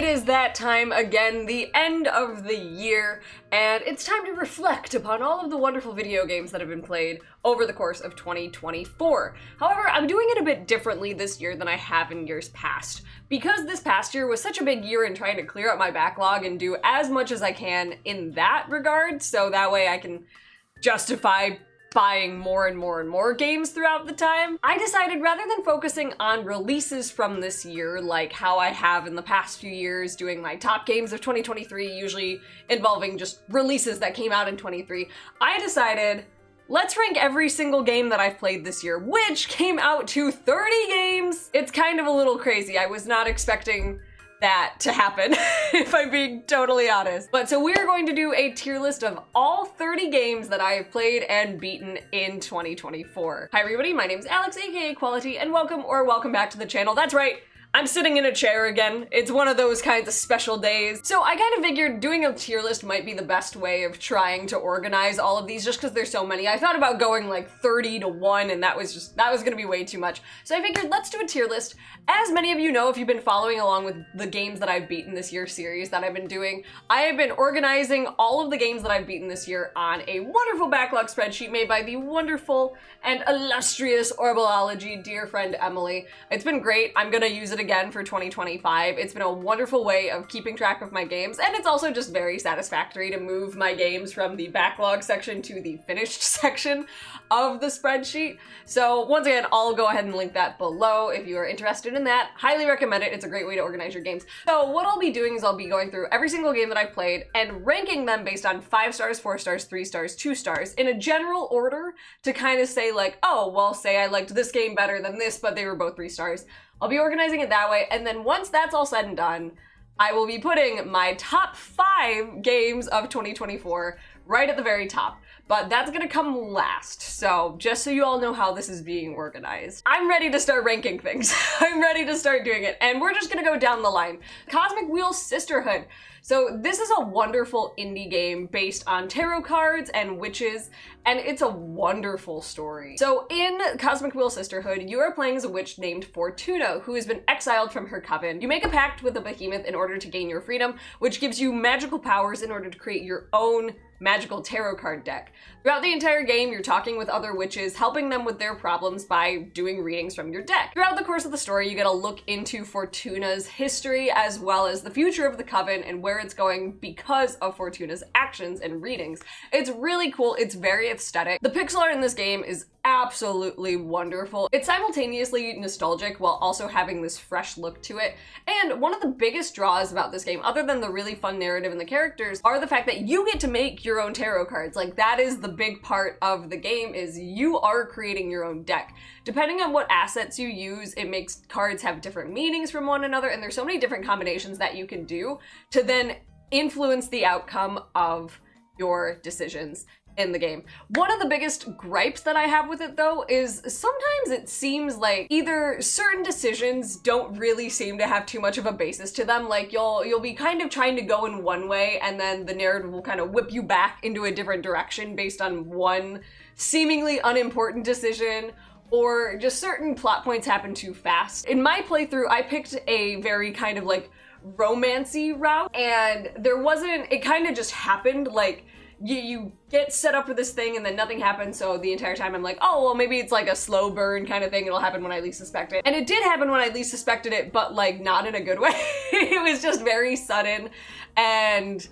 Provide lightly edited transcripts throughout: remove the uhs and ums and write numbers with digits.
is that time again, the end of the year, and it's time to reflect upon all of the wonderful video games that have been played over the course of 2024. However, I'm doing it a bit differently this year than I have in years past. Because this past year was such a big year in trying to clear up my backlog and do as much as I can in that regard, so that way I can justify buying more and more games throughout the time, I decided rather than focusing on releases from this year, like how I have in the past few years doing my top games of 2023, usually involving just releases that came out in 23, I decided, let's rank every single game that I've played this year, which came out to 30 games! It's kind of a little crazy. I was not expecting that to happen, if I'm being totally honest. But so we're going to do a tier list of all 30 games that I have played and beaten in 2024. Hi everybody, my name is Alex, aka Quality, and welcome back to the channel. That's right, I'm sitting in a chair again. It's one of those kinds of special days. So I kind of figured doing a tier list might be the best way of trying to organize all of these just because there's so many. I thought about going like 30 to 1 and that was gonna be way too much. So I figured let's do a tier list. As many of you know, if you've been following along with the games that I've beaten this year series that I've been doing, I have been organizing all of the games that I've beaten this year on a wonderful backlog spreadsheet made by the wonderful and illustrious Orbalology dear friend Emily. It's been great. I'm gonna use it again for 2025. It's been a wonderful way of keeping track of my games, and it's also just very satisfactory to move my games from the backlog section to the finished section of the spreadsheet. So once again, I'll go ahead and link that below if you are interested in that. Highly recommend it. It's a great way to organize your games. So what I'll be doing is I'll be going through every single game that I've played and ranking them based on 5 stars, 4 stars, 3 stars, 2 stars in a general order to kind of say like, oh, well, say I liked this game better than this, but they were both 3 stars. I'll be organizing it that way, and then once that's all said and done, I will be putting my top 5 games of 2024 right at the very top. But that's gonna come last, so just so you all know how this is being organized. I'm ready to start ranking things. I'm ready to start doing it, and we're just gonna go down the line. Cosmic Wheel Sisterhood. So this is a wonderful indie game based on tarot cards and witches, and it's a wonderful story. So in Cosmic Wheel Sisterhood, you are playing as a witch named Fortuna, who has been exiled from her coven. You make a pact with a behemoth in order to gain your freedom, which gives you magical powers in order to create your own magical tarot card deck. Throughout the entire game, you're talking with other witches, helping them with their problems by doing readings from your deck. Throughout the course of the story, you get a look into Fortuna's history as well as the future of the coven and where it's going because of Fortuna's actions and readings. It's really cool. It's very aesthetic. The pixel art in this game is absolutely wonderful. It's simultaneously nostalgic while also having this fresh look to it. And one of the biggest draws about this game, other than the really fun narrative and the characters, are the fact that you get to make your own tarot cards. Like, that is the big part of the game, is you are creating your own deck. Depending on what assets you use, it makes cards have different meanings from one another, and there's so many different combinations that you can do to then influence the outcome of your decisions in the game. One of the biggest gripes that I have with it though is sometimes it seems like either certain decisions don't really seem to have too much of a basis to them. Like you'll be kind of trying to go in one way and then the narrative will kind of whip you back into a different direction based on one seemingly unimportant decision, or just certain plot points happen too fast. In my playthrough, I picked a very kind of like romancy route, and it kind of just happened. Like you get set up for this thing and then nothing happens, so the entire time I'm like, oh, well, maybe it's like a slow burn kind of thing. It'll happen when I least suspect it. And it did happen when I least suspected it, but like not in a good way. It was just very sudden, and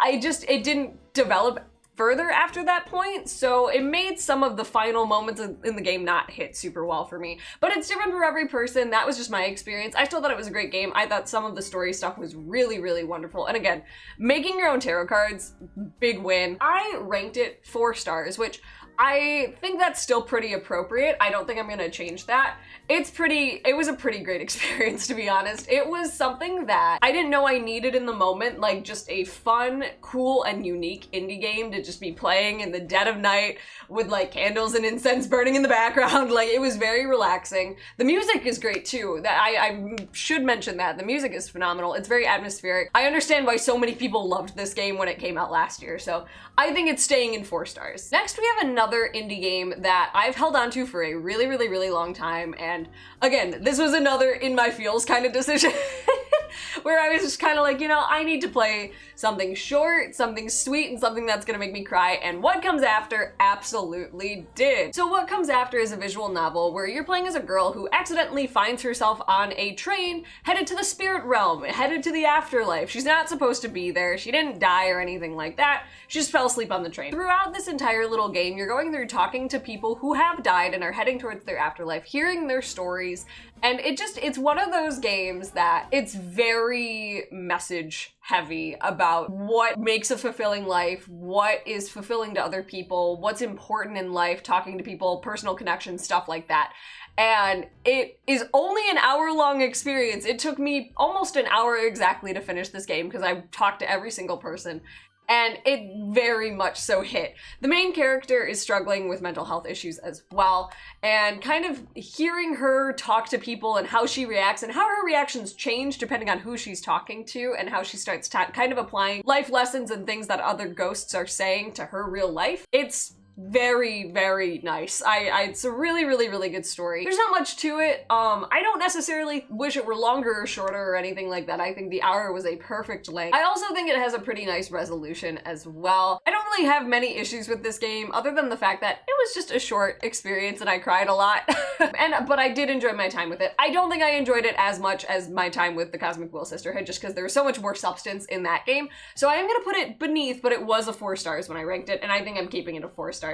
it didn't develop further after that point, so it made some of the final moments in the game not hit super well for me. But it's different for every person. That was just my experience. I still thought it was a great game. I thought some of the story stuff was really, really wonderful. And again, making your own tarot cards, big win. I ranked it 4 stars, which I think that's still pretty appropriate. I don't think I'm gonna change that. It was a pretty great experience, to be honest. It was something that I didn't know I needed in the moment, like just a fun, cool, and unique indie game to just be playing in the dead of night with like candles and incense burning in the background. Like, it was very relaxing. The music is great too. I should mention that. The music is phenomenal. It's very atmospheric. I understand why so many people loved this game when it came out last year, so I think it's staying in 4 stars. Next, we have another indie game that I've held on to for a really, really, really long time, and again, this was another in my feels kind of decision. where I was just kind of like, you know, I need to play something short, something sweet, and something that's gonna make me cry, and What Comes After absolutely did. So What Comes After is a visual novel where you're playing as a girl who accidentally finds herself on a train headed to the spirit realm, headed to the afterlife. She's not supposed to be there. She didn't die or anything like that. She just fell asleep on the train. Throughout this entire little game, you're going through talking to people who have died and are heading towards their afterlife, hearing their stories, and it's one of those games that it's very message heavy about what makes a fulfilling life, what is fulfilling to other people, what's important in life, talking to people, personal connections, stuff like that. And it is only an hour-long experience. It took me almost an hour exactly to finish this game because I talked to every single person. And it very much so hit. The main character is struggling with mental health issues as well, and kind of hearing her talk to people and how she reacts and how her reactions change depending on who she's talking to and how she starts kind of applying life lessons and things that other ghosts are saying to her real life. It's very, very nice. It's a really, really, really good story. There's not much to it. I don't necessarily wish it were longer or shorter or anything like that. I think the hour was a perfect length. I also think it has a pretty nice resolution as well. I don't really have many issues with this game other than the fact that it was just a short experience and I cried a lot. But I did enjoy my time with it. I don't think I enjoyed it as much as my time with the Cosmic Wheel Sisterhood, just because there was so much more substance in that game. So I am gonna put it beneath, but it was a 4 stars when I ranked it, and I think I'm keeping it a 4 stars.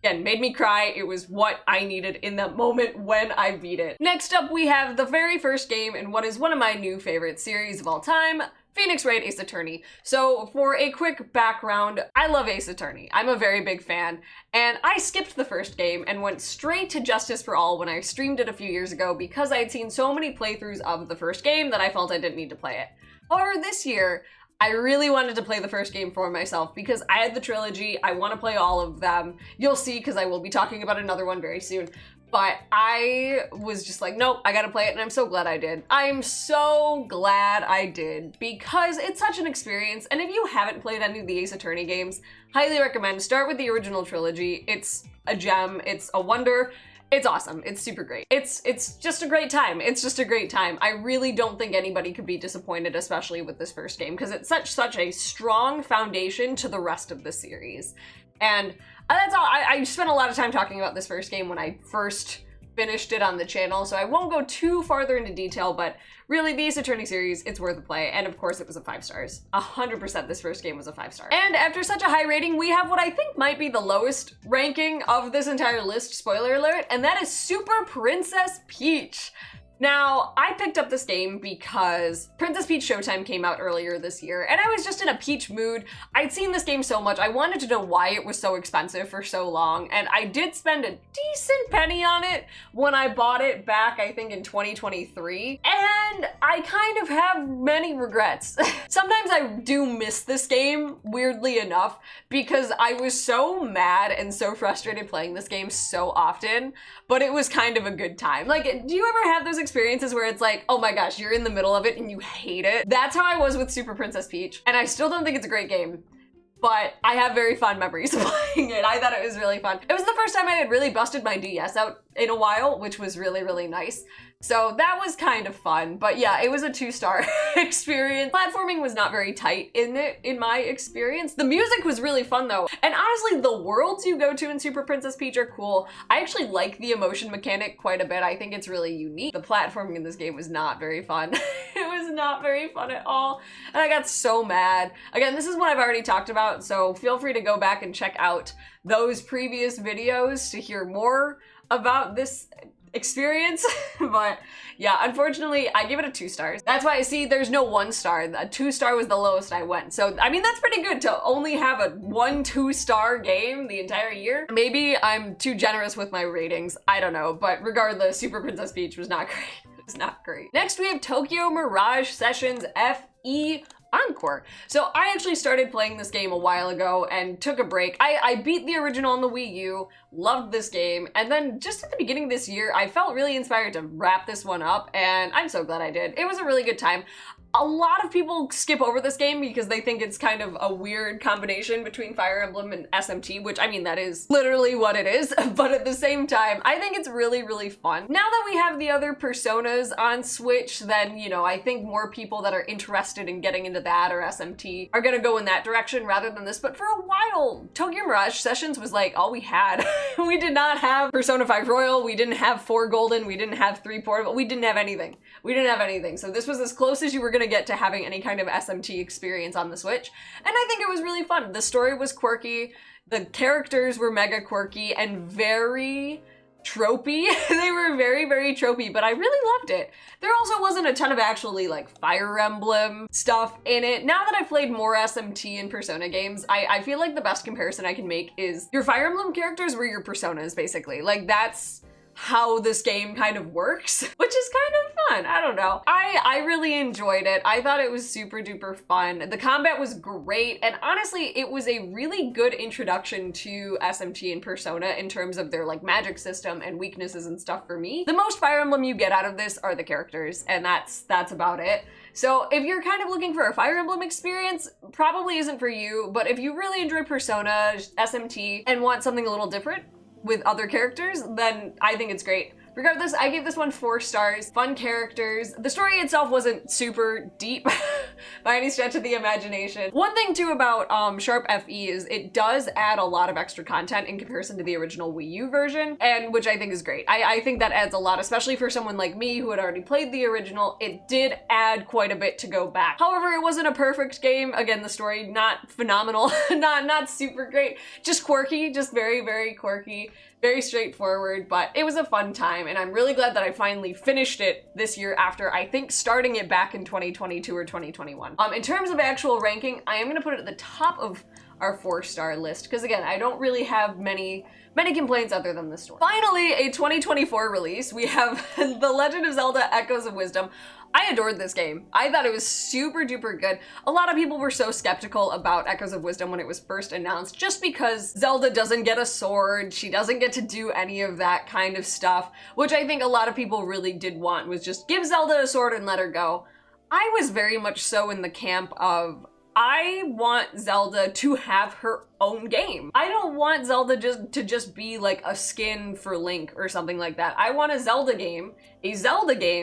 Again, made me cry. It was what I needed in that moment when I beat it. Next up, we have the very first game in what is one of my new favorite series of all time, Phoenix Wright Ace Attorney. So for a quick background, I love Ace Attorney. I'm a very big fan, and I skipped the first game and went straight to Justice for All when I streamed it a few years ago because I had seen so many playthroughs of the first game that I felt I didn't need to play it. However, this year, I really wanted to play the first game for myself because I had the trilogy. I want to play all of them. You'll see because I will be talking about another one very soon. But I was just like, nope, I gotta play it, and I'm so glad I did. I'm so glad I did because it's such an experience, and if you haven't played any of the Ace Attorney games, highly recommend. Start with the original trilogy. It's a gem. It's a wonder. It's awesome. It's super great. It's just a great time. It's just a great time. I really don't think anybody could be disappointed, especially with this first game, because it's such a strong foundation to the rest of the series. And that's all. I spent a lot of time talking about this first game when I first finished it on the channel, so I won't go too farther into detail, but really, the Ace Attorney series, it's worth a play, and of course it was a 5 stars. 100% this first game was a 5 star. And after such a high rating, we have what I think might be the lowest ranking of this entire list, spoiler alert, and that is Super Princess Peach. Now, I picked up this game because Princess Peach Showtime came out earlier this year, and I was just in a Peach mood. I'd seen this game so much, I wanted to know why it was so expensive for so long, and I did spend a decent penny on it when I bought it back, I think in 2023, and I kind of have many regrets. Sometimes I do miss this game, weirdly enough, because I was so mad and so frustrated playing this game so often, but it was kind of a good time. Like, do you ever have those experiences where it's like, oh my gosh, you're in the middle of it and you hate it? That's how I was with Super Princess Peach, and I still don't think it's a great game, but I have very fond memories of playing it. I thought it was really fun. It was the first time I had really busted my DS out in a while, which was really, really nice. So that was kind of fun, but yeah, it was a 2-star experience. Platforming was not very tight in it, in my experience. The music was really fun though, and honestly, the worlds you go to in Super Princess Peach are cool. I actually like the emotion mechanic quite a bit. I think it's really unique. The platforming in this game was not very fun. It was not very fun at all, and I got so mad. Again, this is what I've already talked about, so feel free to go back and check out those previous videos to hear more about this experience. But yeah, unfortunately, I give it a 2 stars. That's why I see there's no 1 star. A 2 star was the lowest I went. So, I mean, that's pretty good to only have a 1 2-star game the entire year. Maybe I'm too generous with my ratings. I don't know. But regardless, Super Princess Peach was not great. It was not great. Next, we have Tokyo Mirage Sessions FE Encore. So I actually started playing this game a while ago and took a break. I beat the original on the Wii U, loved this game, and then just at the beginning of this year, I felt really inspired to wrap this one up, and I'm so glad I did. It was a really good time. A lot of people skip over this game because they think it's kind of a weird combination between Fire Emblem and SMT, which, I mean, that is literally what it is, but at the same time, I think it's really, really fun. Now that we have the other Personas on Switch, then, you know, I think more people that are interested in getting into that or SMT are gonna go in that direction rather than this, but for a while, Tokyo Mirage Sessions was like all we had. We did not have Persona 5 Royal, we didn't have 4 Golden, we didn't have 3 Portable, we didn't have anything. We didn't have anything, so this was as close as you were gonna get to having any kind of SMT experience on the Switch, and I think it was really fun. The story was quirky, the characters were mega quirky and very tropey. They were very, very tropey, but I really loved it. There also wasn't a ton of actually like Fire Emblem stuff in it. Now that I've played more SMT and Persona games, I feel like the best comparison I can make is your Fire Emblem characters were your Personas, basically. Like, that's how this game kind of works, which is kind of fun. I don't know. I really enjoyed it. I thought it was super duper fun. The combat was great, and honestly, it was a really good introduction to SMT and Persona in terms of their like magic system and weaknesses and stuff for me. The most Fire Emblem you get out of this are the characters, and that's about it. So if you're kind of looking for a Fire Emblem experience, probably isn't for you, but if you really enjoy Persona, SMT, and want something a little different with other characters, then I think it's great. Regardless, I gave this one 4 stars. Fun characters. The story itself wasn't super deep by any stretch of the imagination. One thing too about Sharp FE is it does add a lot of extra content in comparison to the original Wii U version, and which I think is great. I think that adds a lot, especially for someone like me who had already played the original. It did add quite a bit to go back. However, it wasn't a perfect game. Again, the story not phenomenal, not super great, just quirky, just very, very quirky. Very straightforward, but it was a fun time, and I'm really glad that I finally finished it this year after, I think, starting it back in 2022 or 2021. In terms of actual ranking, I am going to put it at the top of our 4-star list, because again, I don't really have many complaints other than the story. Finally, a 2024 release, we have The Legend of Zelda Echoes of Wisdom. I adored this game. I thought it was super duper good. A lot of people were so skeptical about Echoes of Wisdom when it was first announced, just because Zelda doesn't get a sword, she doesn't get to do any of that kind of stuff, which I think a lot of people really did want, was just give Zelda a sword and let her go. I was very much so in the camp of, I want Zelda to have her own game. I don't want Zelda to just be like a skin for Link or something like that. I want a Zelda game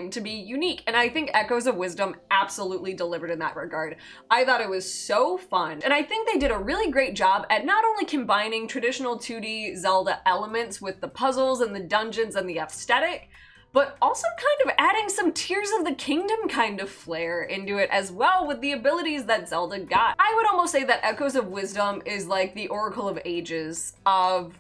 to be unique, and I think Echoes of Wisdom absolutely delivered in that regard. I thought it was so fun, and I think they did a really great job at not only combining traditional 2D Zelda elements with the puzzles and the dungeons and the aesthetic, but also kind of adding some Tears of the Kingdom kind of flair into it as well with the abilities that Zelda got. I would almost say that Echoes of Wisdom is like the Oracle of Ages of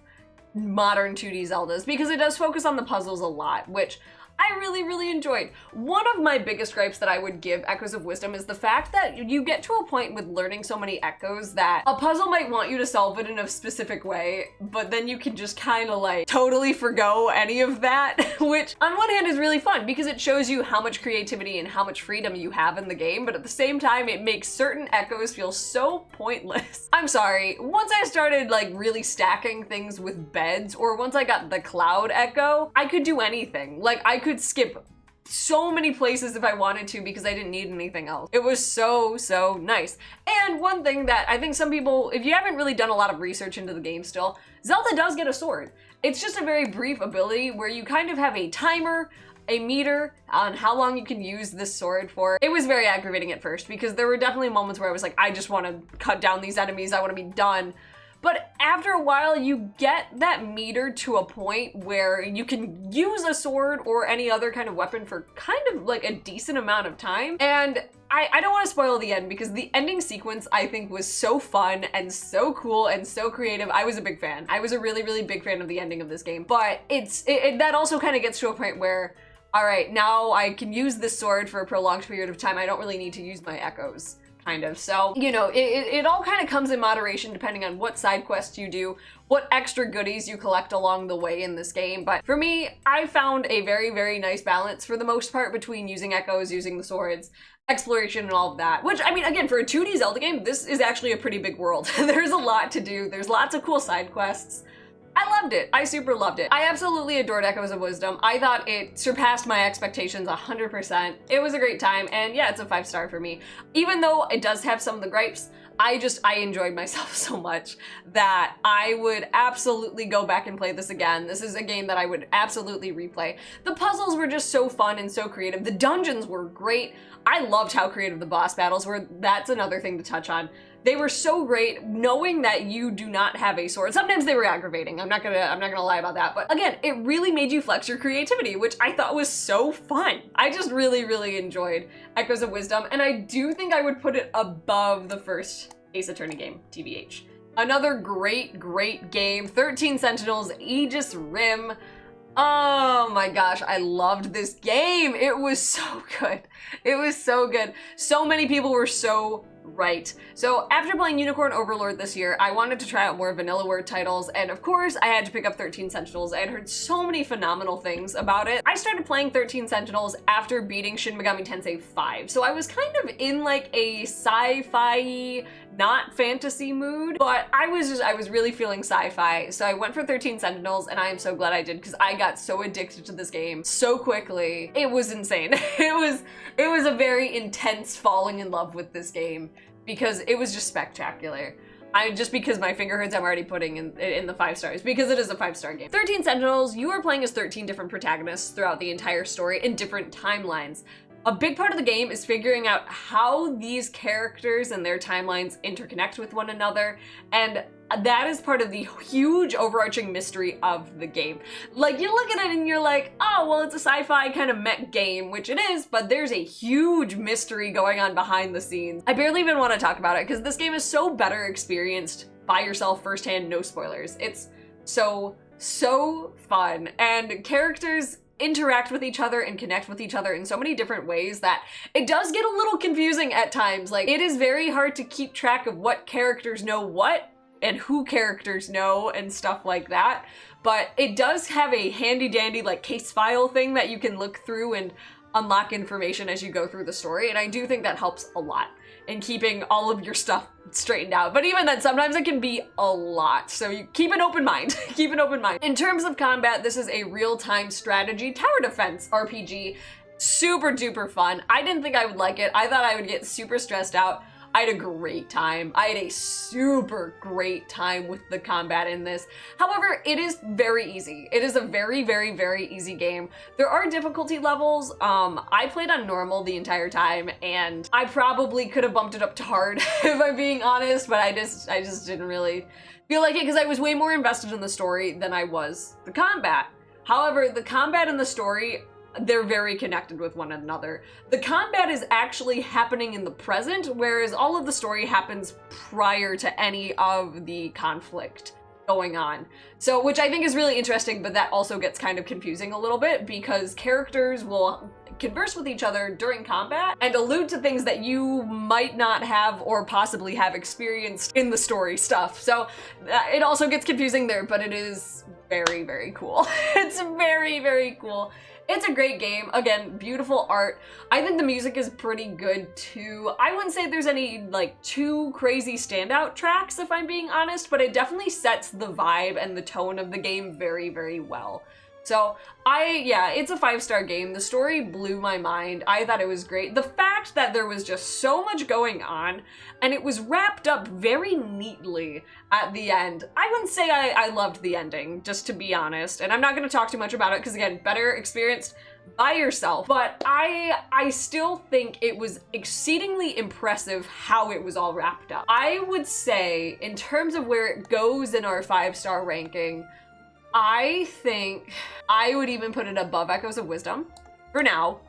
modern 2D Zeldas, because it does focus on the puzzles a lot, which I really, really enjoyed. One of my biggest gripes that I would give Echoes of Wisdom is the fact that you get to a point with learning so many echoes that a puzzle might want you to solve it in a specific way, but then you can just kind of like totally forgo any of that, which on one hand is really fun because it shows you how much creativity and how much freedom you have in the game, but at the same time, it makes certain echoes feel so pointless. I'm sorry, once I started like really stacking things with beds, or once I got the cloud echo, I could do anything. Like, I could skip so many places if I wanted to because I didn't need anything else. It was so, so nice. And one thing that I think some people, if you haven't really done a lot of research into the game still, Zelda does get a sword. It's just a very brief ability where you kind of have a timer, a meter on how long you can use this sword for. It was very aggravating at first because there were definitely moments where I was like, I just want to cut down these enemies, I want to be done. But after a while, you get that meter to a point where you can use a sword or any other kind of weapon for kind of like a decent amount of time. And I don't want to spoil the end because the ending sequence I think was so fun and so cool and so creative. I was a big fan. I was a really, really big fan of the ending of this game. But that also kind of gets to a point where, all right, now I can use this sword for a prolonged period of time. I don't really need to use my echoes. Kind of. So, you know, it all kind of comes in moderation depending on what side quests you do, what extra goodies you collect along the way in this game. But for me, I found a very, very nice balance for the most part between using echoes, using the swords, exploration, and all of that. Which, I mean, again, for a 2D Zelda game, this is actually a pretty big world. There's a lot to do. There's lots of cool side quests. I loved it. I super loved it. I absolutely adored Echoes of Wisdom. I thought it surpassed my expectations 100%. It was a great time, and yeah, it's a 5-star for me. Even though it does have some of the gripes, I enjoyed myself so much that I would absolutely go back and play this again. This is a game that I would absolutely replay. The puzzles were just so fun and so creative. The dungeons were great. I loved how creative the boss battles were. That's another thing to touch on. They were so great, knowing that you do not have a sword. Sometimes they were aggravating. I'm not gonna lie about that. But again, it really made you flex your creativity, which I thought was so fun. I just really enjoyed Echoes of Wisdom, and I do think I would put it above the first Ace Attorney game, TBH. Another great game, 13 Sentinels, Aegis Rim. Oh my gosh, I loved this game. It was so good. It was so good. So many people were so right. So after playing Unicorn Overlord this year, I wanted to try out more Vanillaware titles, and of course I had to pick up 13 Sentinels. I had heard so many phenomenal things about it. I started playing 13 Sentinels after beating Shin Megami Tensei 5, so I was kind of in like a sci-fi, not fantasy mood, but I was really feeling sci-fi, so I went for 13 Sentinels, and I am so glad I did, because I got so addicted to this game so quickly. It was insane. It was a very intense falling in love with this game, because it was just spectacular. Just because my finger hurts, I'm already putting in the 5 stars, because it is a 5-star game. 13 Sentinels, you are playing as 13 different protagonists throughout the entire story in different timelines. A big part of the game is figuring out how these characters and their timelines interconnect with one another, and that is part of the huge overarching mystery of the game. Like, you look at it and you're like, oh, well, it's a sci-fi kind of mech game, which it is, but there's a huge mystery going on behind the scenes. I barely even want to talk about it, because this game is so better experienced by yourself firsthand, no spoilers. It's so fun, and characters interact with each other and connect with each other in so many different ways that it does get a little confusing at times. Like, it is very hard to keep track of what characters know what and who characters know and stuff like that, but it does have a handy dandy like case file thing that you can look through and unlock information as you go through the story, and I do think that helps a lot in keeping all of your stuff straightened out. But even then, sometimes it can be a lot, so you keep an open mind. Keep an open mind. In terms of combat, this is a real-time strategy tower defense RPG. Super duper fun. I didn't think I would like it. I thought I would get super stressed out. I had a great time. I had a super great time with the combat in this. However, it is very easy. It is a very easy game. There are difficulty levels. I played on normal the entire time, and I probably could have bumped it up to hard if I'm being honest, but I just didn't really feel like it, because I was way more invested in the story than I was the combat. However, the combat and the story, they're very connected with one another. The combat is actually happening in the present, whereas all of the story happens prior to any of the conflict going on. So, which I think is really interesting, but that also gets kind of confusing a little bit, because characters will converse with each other during combat and allude to things that you might not have or possibly have experienced in the story stuff. So it also gets confusing there, but it is very cool. It's very cool. It's a great game. Again, beautiful art. I think the music is pretty good too. I wouldn't say there's any like too crazy standout tracks, if I'm being honest, but it definitely sets the vibe and the tone of the game very well. So yeah, it's a 5-star game. The story blew my mind. I thought it was great. The fact that there was just so much going on and it was wrapped up very neatly at the end. I wouldn't say I loved the ending, just to be honest. And I'm not going to talk too much about it, because again, better experienced by yourself. But I still think it was exceedingly impressive how it was all wrapped up. I would say, in terms of where it goes in our 5-star ranking, I think I would even put it above Echoes of Wisdom for now.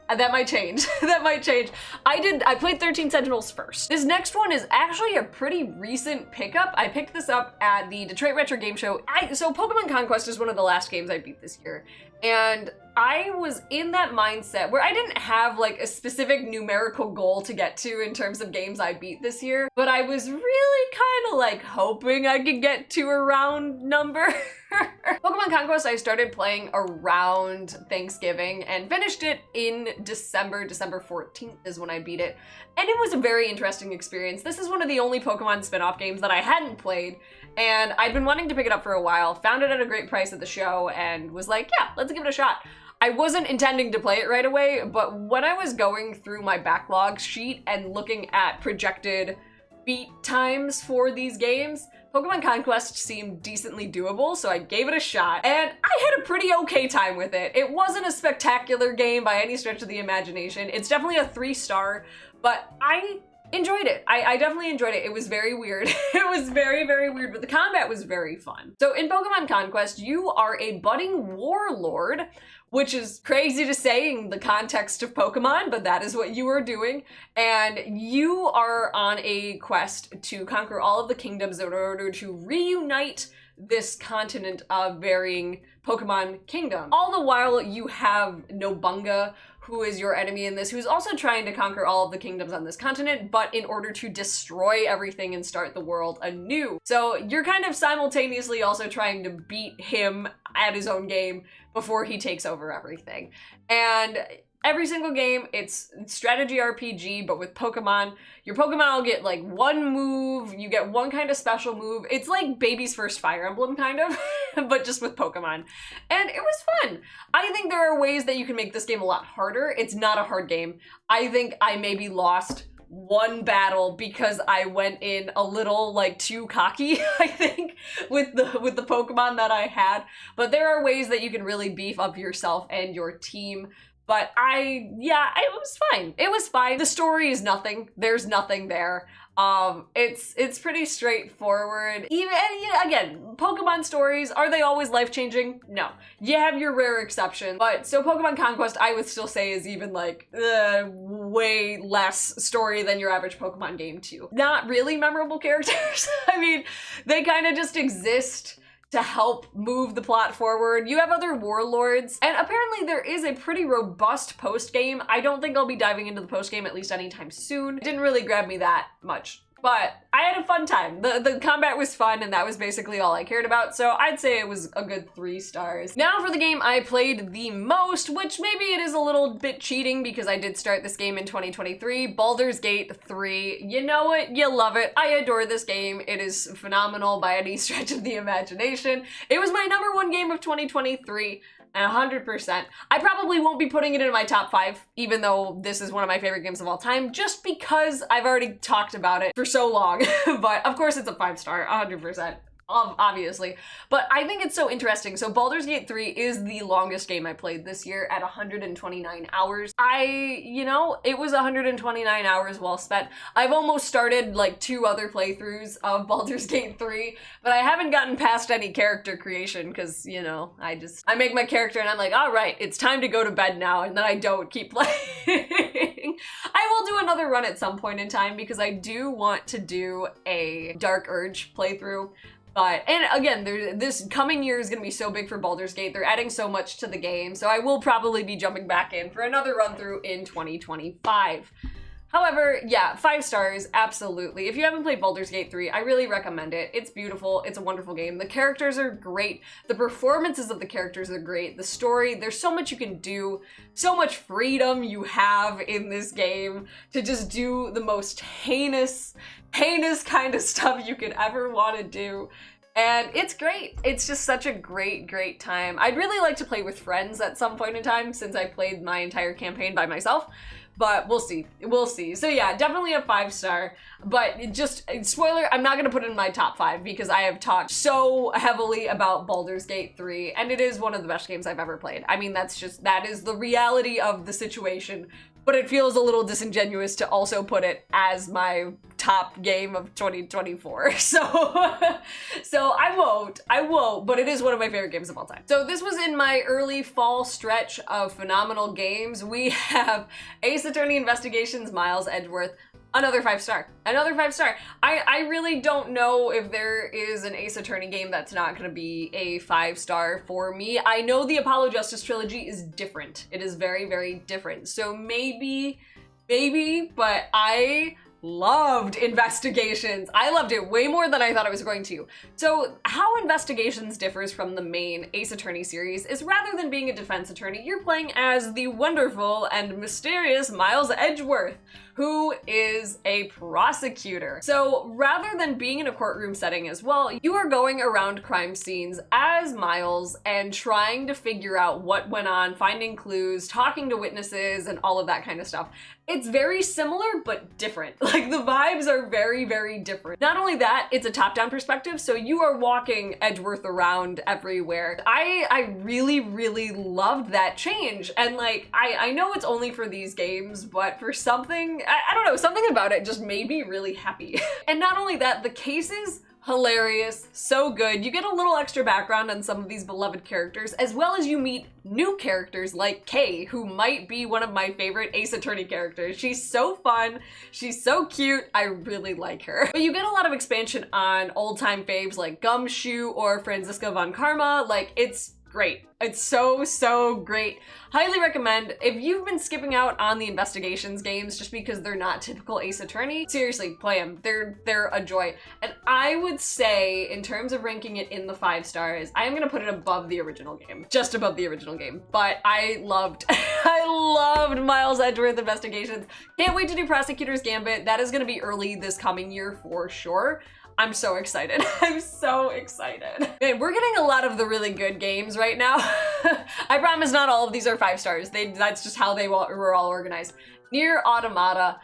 That might change. That might change. I played 13 Sentinels first. This next one is actually a pretty recent pickup. I picked this up at the Detroit Retro Game Show. So Pokemon Conquest is one of the last games I beat this year. And I was in that mindset where I didn't have like a specific numerical goal to get to in terms of games I beat this year, but I was really kind of like hoping I could get to a round number. Pokemon Conquest I started playing around Thanksgiving and finished it in December 14th is when I beat it. And it was a very interesting experience. This is one of the only Pokemon spin-off games that I hadn't played, and I'd been wanting to pick it up for a while, found it at a great price at the show, and was like, yeah, let's give it a shot. I wasn't intending to play it right away, but when I was going through my backlog sheet and looking at projected beat times for these games, Pokemon Conquest seemed decently doable, so I gave it a shot, and I had a pretty okay time with it. It wasn't a spectacular game by any stretch of the imagination. It's definitely a 3-star, but I enjoyed it. I definitely enjoyed it. It was very weird. It was very, very weird, but the combat was very fun. So in Pokemon Conquest, you are a budding warlord, which is crazy to say in the context of Pokemon, but that is what you are doing. And you are on a quest to conquer all of the kingdoms in order to reunite this continent of varying Pokemon kingdoms. All the while you have Nobunga, who is your enemy in this, who's also trying to conquer all of the kingdoms on this continent, but in order to destroy everything and start the world anew. So you're kind of simultaneously also trying to beat him at his own game before he takes over everything. And every single game, it's strategy RPG, but with Pokemon. Your Pokemon will get like one move, you get one kind of special move. It's like baby's first Fire Emblem, kind of, but just with Pokemon. And it was fun. I think there are ways that you can make this game a lot harder. It's not a hard game. I think I maybe lost one battle because I went in a little like too cocky, I think, with the Pokemon that I had. But there are ways that you can really beef up yourself and your team. But it was fine. It was fine. The story is nothing. There's nothing there. It's pretty straightforward. Even, again, Pokemon stories, are they always life-changing? No. You have your rare exception. But, so Pokemon Conquest, I would still say is even like, way less story than your average Pokemon game too. Not really memorable characters. I mean, they kind of just exist to help move the plot forward. You have other warlords, and apparently there is a pretty robust post-game. I don't think I'll be diving into the post-game at least anytime soon. It didn't really grab me that much, but I had a fun time. The combat was fun, and that was basically all I cared about, so I'd say it was a good 3 stars. Now for the game I played the most, which maybe it is a little bit cheating because I did start this game in 2023, Baldur's Gate 3. You know it, you love it. I adore this game. It is phenomenal by any stretch of the imagination. It was my #1 game of 2023. 100%. I probably won't be putting it in my top 5, even though this is one of my favorite games of all time, just because I've already talked about it for so long. But of course it's a 5-star, 100%. Obviously. But I think it's so interesting. So Baldur's Gate 3 is the longest game I played this year at 129 hours. It was 129 hours well spent. I've almost started like 2 other playthroughs of Baldur's Gate 3, but I haven't gotten past any character creation because, I make my character and I'm like, all right, it's time to go to bed now, and then I don't keep playing. I will do another run at some point in time because I do want to do a Dark Urge playthrough. And again, this coming year is going to be so big for Baldur's Gate. They're adding so much to the game, so I will probably be jumping back in for another run through in 2025. However, yeah, 5 stars, absolutely. If you haven't played Baldur's Gate 3, I really recommend it. It's beautiful. It's a wonderful game. The characters are great. The performances of the characters are great. The story, there's so much you can do, so much freedom you have in this game to just do the most heinous kind of stuff you could ever want to do. And it's great. It's just such a great, great time. I'd really like to play with friends at some point in time since I played my entire campaign by myself. But we'll see. We'll see. So yeah, definitely a 5-star. But just, spoiler, I'm not going to put it in my top 5 because I have talked so heavily about Baldur's Gate 3, and it is one of the best games I've ever played. I mean, that is the reality of the situation. But it feels a little disingenuous to also put it as my top game of 2024. So I won't, but it is one of my favorite games of all time. So this was in my early fall stretch of phenomenal games. We have Ace Attorney Investigations, Miles Edgeworth, another 5-star. Another 5-star. I really don't know if there is an Ace Attorney game that's not going to be a 5-star for me. I know the Apollo Justice Trilogy is different. It is very, very different. So maybe, but I loved Investigations. I loved it way more than I thought I was going to. So how Investigations differs from the main Ace Attorney series is rather than being a defense attorney, you're playing as the wonderful and mysterious Miles Edgeworth, who is a prosecutor. So rather than being in a courtroom setting as well, you are going around crime scenes as Miles and trying to figure out what went on, finding clues, talking to witnesses, and all of that kind of stuff. It's very similar, but different. Like, the vibes are very, very different. Not only that, it's a top-down perspective, so you are walking Edgeworth around everywhere. I really, really loved that change. And like, I know it's only for these games, but for something, I don't know, something about it just made me really happy. And not only that, the cases, hilarious, so good. You get a little extra background on some of these beloved characters, as well as you meet new characters like Kay, who might be one of my favorite Ace Attorney characters. She's so fun, she's so cute, I really like her. But you get a lot of expansion on old-time faves like Gumshoe or Franziska von Karma. Like, it's great. It's so, so great. Highly recommend. If you've been skipping out on the investigations games just because they're not typical Ace Attorney, seriously, play them. They're a joy. And I would say, in terms of ranking it in the 5 stars, I am gonna put it above the original game. Just above the original game. But I loved Miles Edgeworth Investigations. Can't wait to do Prosecutor's Gambit. That is gonna be early this coming year for sure. I'm so excited. I'm so excited. Okay, we're getting a lot of the really good games right now. I promise not all of these are 5 stars. That's just how they were all organized. NieR Automata.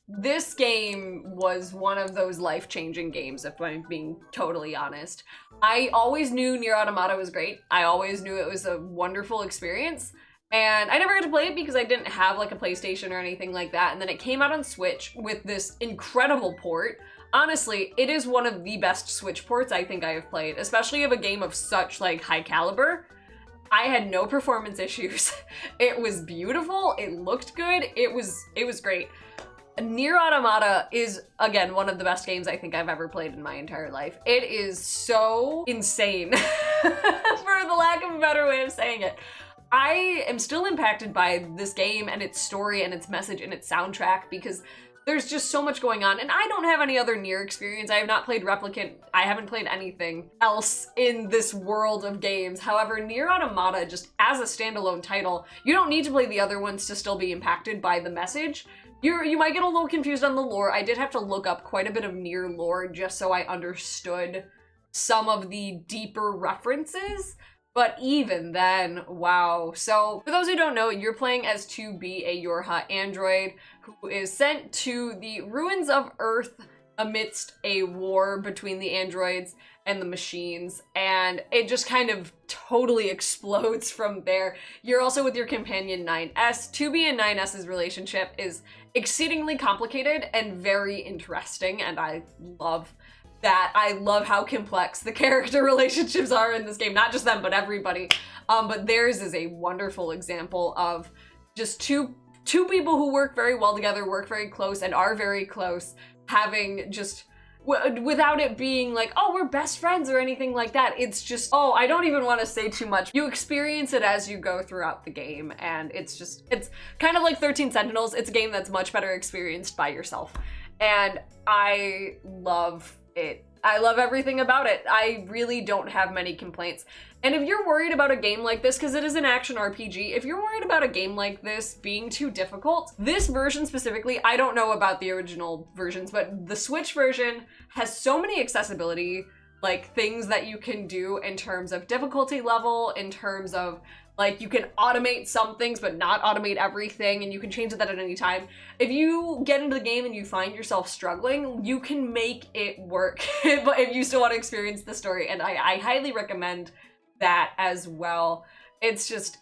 This game was one of those life-changing games, if I'm being totally honest. I always knew NieR Automata was great. I always knew it was a wonderful experience. And I never got to play it because I didn't have like a PlayStation or anything like that. And then it came out on Switch with this incredible port. Honestly, it is one of the best Switch ports I think I have played, especially of a game of such like high caliber. I had no performance issues. It was beautiful, it looked good, it was great. NieR Automata is, again, one of the best games I think I've ever played in my entire life. It is so insane, for the lack of a better way of saying it. I am still impacted by this game and its story and its message and its soundtrack because there's just so much going on, and I don't have any other NieR experience. I have not played Replicant. I haven't played anything else in this world of games. However, NieR Automata, just as a standalone title, you don't need to play the other ones to still be impacted by the message. You might get a little confused on the lore. I did have to look up quite a bit of NieR lore just so I understood some of the deeper references. But even then, wow. So for those who don't know, you're playing as 2B, a Yorha android who is sent to the ruins of Earth amidst a war between the androids and the machines, and it just kind of totally explodes from there. You're also with your companion 9S. 2B and 9S's relationship is exceedingly complicated and very interesting, and I love that. I love how complex the character relationships are in this game. Not just them, but everybody. But theirs is a wonderful example of just two people who work very well together, work very close, and are very close, having just, without it being like, oh, we're best friends or anything like that. It's just, oh, I don't even want to say too much. You experience it as you go throughout the game, and it's kind of like 13 Sentinels. It's a game that's much better experienced by yourself. And I love it. I love everything about it. I really don't have many complaints. And if you're worried about a game like this, because it is an action RPG, if you're worried about a game like this being too difficult, this version specifically, I don't know about the original versions, but the Switch version has so many accessibility, like things that you can do in terms of difficulty level, in terms of like you can automate some things but not automate everything, and you can change that at any time. If you get into the game and you find yourself struggling, you can make it work, but if you still want to experience the story, and I highly recommend that as well. It's just,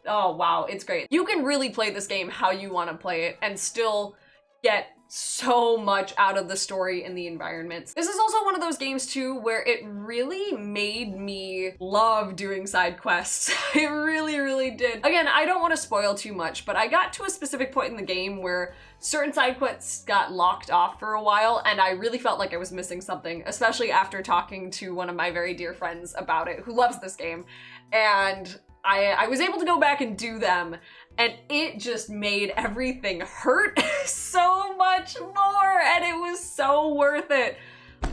oh wow, it's great. You can really play this game how you want to play it and still get so much out of the story and the environments. This is also one of those games too where it really made me love doing side quests. It really, really did. Again, I don't want to spoil too much, but I got to a specific point in the game where certain side quests got locked off for a while, and I really felt like I was missing something, especially after talking to one of my very dear friends about it, who loves this game. And I was able to go back and do them, and it just made everything hurt so much more, and it was so worth it.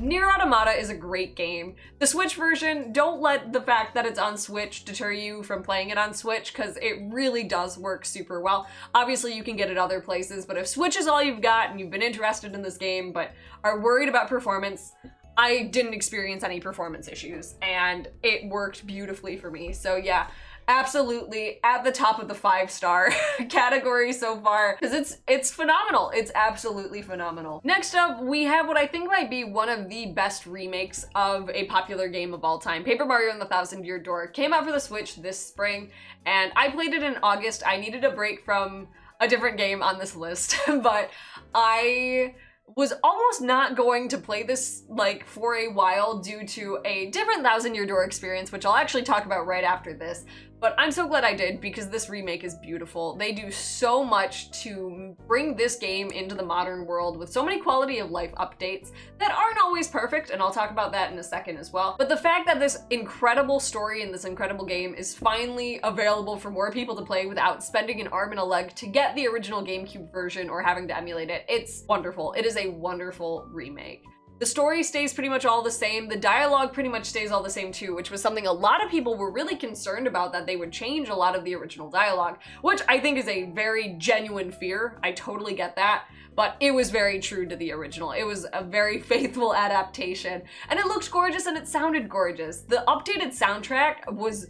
NieR Automata is a great game. The Switch version, don't let the fact that it's on Switch deter you from playing it on Switch, because it really does work super well. Obviously, you can get it other places, but if Switch is all you've got and you've been interested in this game but are worried about performance, I didn't experience any performance issues, and it worked beautifully for me. So yeah, absolutely at the top of the 5-star category so far, because it's phenomenal. It's absolutely phenomenal. Next up, we have what I think might be one of the best remakes of a popular game of all time. Paper Mario and the Thousand Year Door came out for the Switch this spring, and I played it in August. I needed a break from a different game on this list, but I was almost not going to play this like for a while due to a different Thousand Year Door experience, which I'll actually talk about right after this. But I'm so glad I did, because this remake is beautiful. They do so much to bring this game into the modern world with so many quality of life updates that aren't always perfect, and I'll talk about that in a second as well. But the fact that this incredible story in this incredible game is finally available for more people to play without spending an arm and a leg to get the original GameCube version or having to emulate it, it's wonderful. It is a wonderful remake. The story stays pretty much all the same. The dialogue pretty much stays all the same too, which was something a lot of people were really concerned about, that they would change a lot of the original dialogue, which I think is a very genuine fear. I totally get that, but it was very true to the original. It was a very faithful adaptation, and it looked gorgeous and it sounded gorgeous. The updated soundtrack was,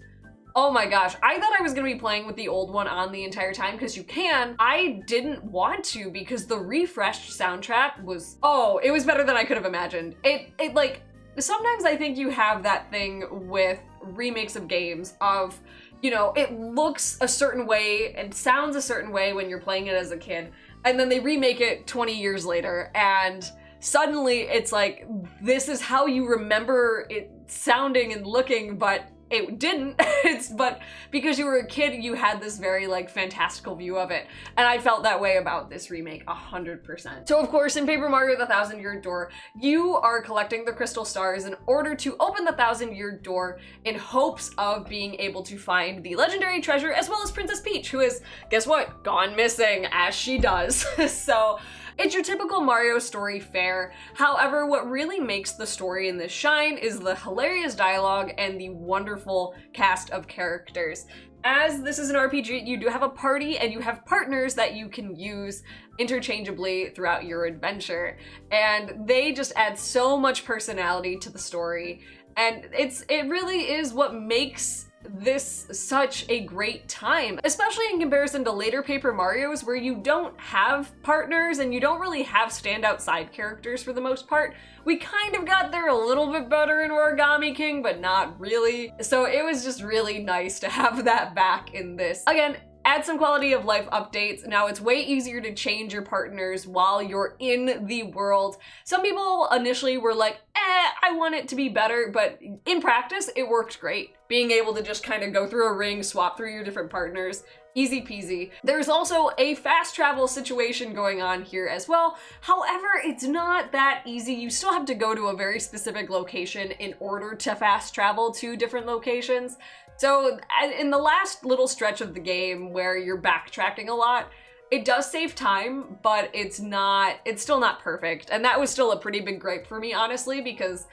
oh my gosh, I thought I was gonna be playing with the old one on the entire time, because you can. I didn't want to, because the refreshed soundtrack was, oh, it was better than I could have imagined. It like, sometimes I think you have that thing with remakes of games of, you know, it looks a certain way and sounds a certain way when you're playing it as a kid, and then they remake it 20 years later, and suddenly it's like, this is how you remember it sounding and looking, but it didn't. But because you were a kid, you had this very like fantastical view of it. And I felt that way about this remake 100%. So of course, in Paper Mario the Thousand Year Door, you are collecting the crystal stars in order to open the Thousand Year Door in hopes of being able to find the legendary treasure, as well as Princess Peach, who is, guess what, gone missing, as she does. So it's your typical Mario story fare. However, what really makes the story in this shine is the hilarious dialogue and the wonderful cast of characters. As this is an RPG, you do have a party and you have partners that you can use interchangeably throughout your adventure. And they just add so much personality to the story. And it really is what makes this such a great time, especially in comparison to later Paper Marios, where you don't have partners and you don't really have standout side characters for the most part. We kind of got there a little bit better in Origami King, but not really. So it was just really nice to have that back in this. Again, add some quality of life updates. Now it's way easier to change your partners while you're in the world. Some people initially were like, I want it to be better, but in practice, it worked great. Being able to just kind of go through a ring, swap through your different partners, easy peasy. There's also a fast travel situation going on here as well. However, it's not that easy. You still have to go to a very specific location in order to fast travel to different locations. So in the last little stretch of the game where you're backtracking a lot, it does save time, but it's still not perfect. And that was still a pretty big gripe for me, honestly, because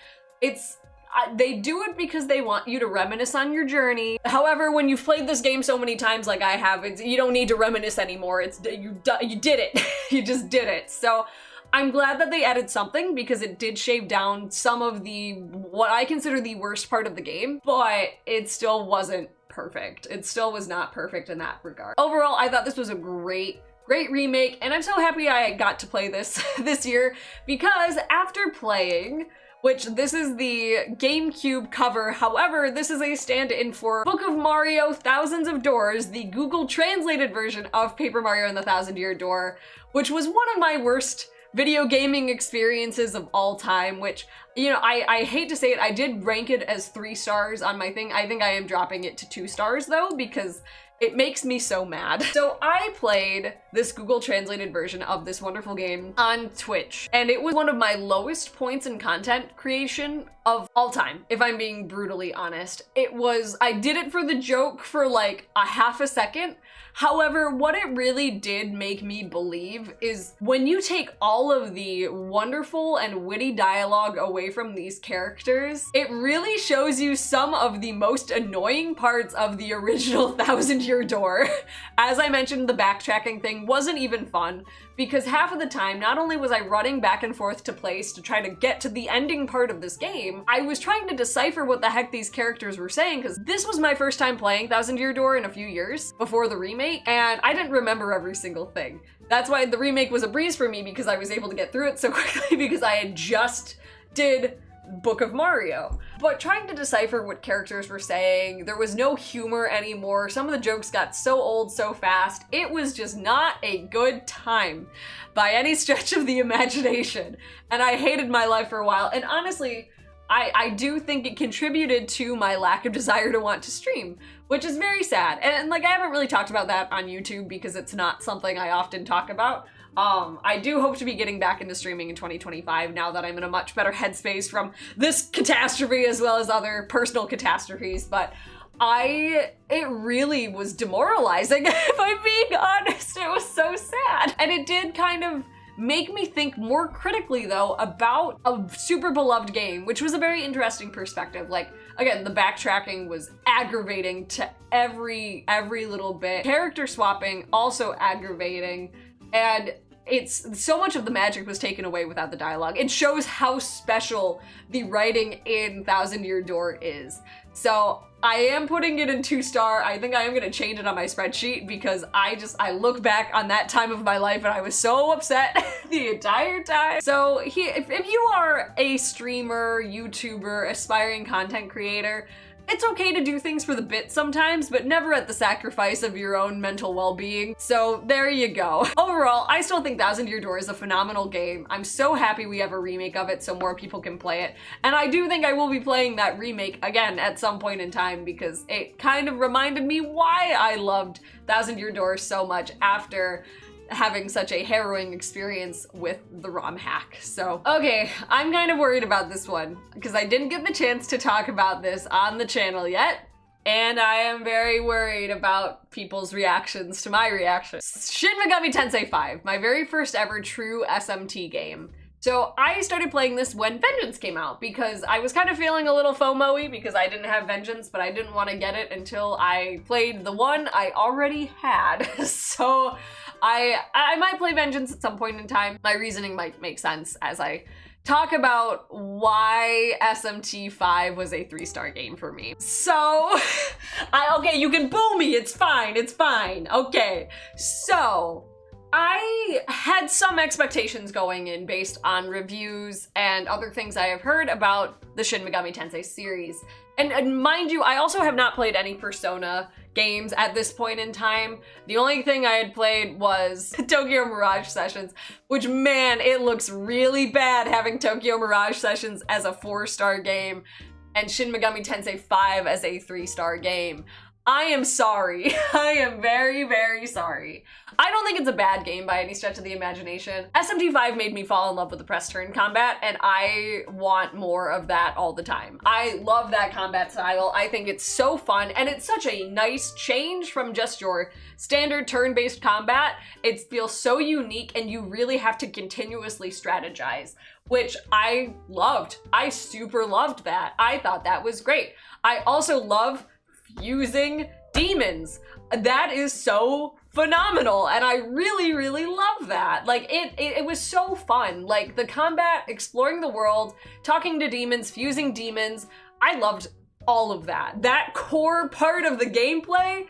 they do it because they want you to reminisce on your journey. However, when you've played this game so many times like I have, you don't need to reminisce anymore. You did it. You just did it. So I'm glad that they added something, because it did shave down some of what I consider the worst part of the game, but it still wasn't perfect. It still was not perfect in that regard. Overall, I thought this was a great remake, and I'm so happy I got to play this this year, because after playing, which this is the GameCube cover, however, this is a stand-in for Book of Mario Thousands of Doors, the Google translated version of Paper Mario and the Thousand Year Door, which was one of my worst video gaming experiences of all time, which, you know, I hate to say it, I did rank it as 3 stars on my thing. I think I am dropping it to 2 stars though, because it makes me so mad. So I played this Google translated version of this wonderful game on Twitch, and it was one of my lowest points in content creation of all time, if I'm being brutally honest. I did it for the joke for like a half a second. However, what it really did make me believe is when you take all of the wonderful and witty dialogue away from these characters, it really shows you some of the most annoying parts of the original Thousand Year Door. As I mentioned, the backtracking thing wasn't even fun, because half of the time, not only was I running back and forth to place to try to get to the ending part of this game, I was trying to decipher what the heck these characters were saying, because this was my first time playing Thousand Year Door in a few years before the remake, and I didn't remember every single thing. That's why the remake was a breeze for me, because I was able to get through it so quickly because I had just did Book of Mario. But trying to decipher what characters were saying, there was no humor anymore. Some of the jokes got so old so fast. It was just not a good time by any stretch of the imagination. And I hated my life for a while. And honestly, I do think it contributed to my lack of desire to want to stream, which is very sad. And like, I haven't really talked about that on YouTube because it's not something I often talk about. I do hope to be getting back into streaming in 2025 now that I'm in a much better headspace from this catastrophe as well as other personal catastrophes, but it really was demoralizing, if I'm being honest. It was so sad. And it did kind of make me think more critically, though, about a super beloved game, which was a very interesting perspective. Like, again, the backtracking was aggravating to every little bit. Character swapping, also aggravating. And it's so much of the magic was taken away without the dialogue. It shows how special the writing in Thousand Year Door is. So I am putting it in 2-star. I think I am gonna change it on my spreadsheet because I look back on that time of my life and I was so upset the entire time. So if you are a streamer, YouTuber, aspiring content creator, it's okay to do things for the bit sometimes, but never at the sacrifice of your own mental well-being. So there you go. Overall, I still think Thousand Year Door is a phenomenal game. I'm so happy we have a remake of it so more people can play it. And I do think I will be playing that remake again at some point in time because it kind of reminded me why I loved Thousand Year Door so much after having such a harrowing experience with the ROM hack. So, okay, I'm kind of worried about this one because I didn't get the chance to talk about this on the channel yet. And I am very worried about people's reactions to my reactions. Shin Megami Tensei 5, my very first ever true SMT game. So I started playing this when Vengeance came out because I was kind of feeling a little FOMO-y because I didn't have Vengeance, but I didn't want to get it until I played the one I already had. So I might play Vengeance at some point in time. My reasoning might make sense as I talk about why SMT 5 was a 3-star game for me. So, okay, you can boo me, it's fine, okay. So, I had some expectations going in based on reviews and other things I have heard about the Shin Megami Tensei series. And mind you, I also have not played any Persona games at this point in time. The only thing I had played was Tokyo Mirage Sessions, which, man, it looks really bad having Tokyo Mirage Sessions as a 4-star game and Shin Megami Tensei 5 as a 3-star game. I am sorry. I am very, very sorry. I don't think it's a bad game by any stretch of the imagination. SMT 5 made me fall in love with the press turn combat, and I want more of that all the time. I love that combat style. I think it's so fun, and it's such a nice change from just your standard turn-based combat. It feels so unique, and you really have to continuously strategize, which I loved. I super loved that. I thought that was great. I also love using demons. That is so phenomenal, and I really, really love that. Like, it was so fun. Like, the combat, exploring the world, talking to demons, fusing demons, I loved all of that. That core part of the gameplay,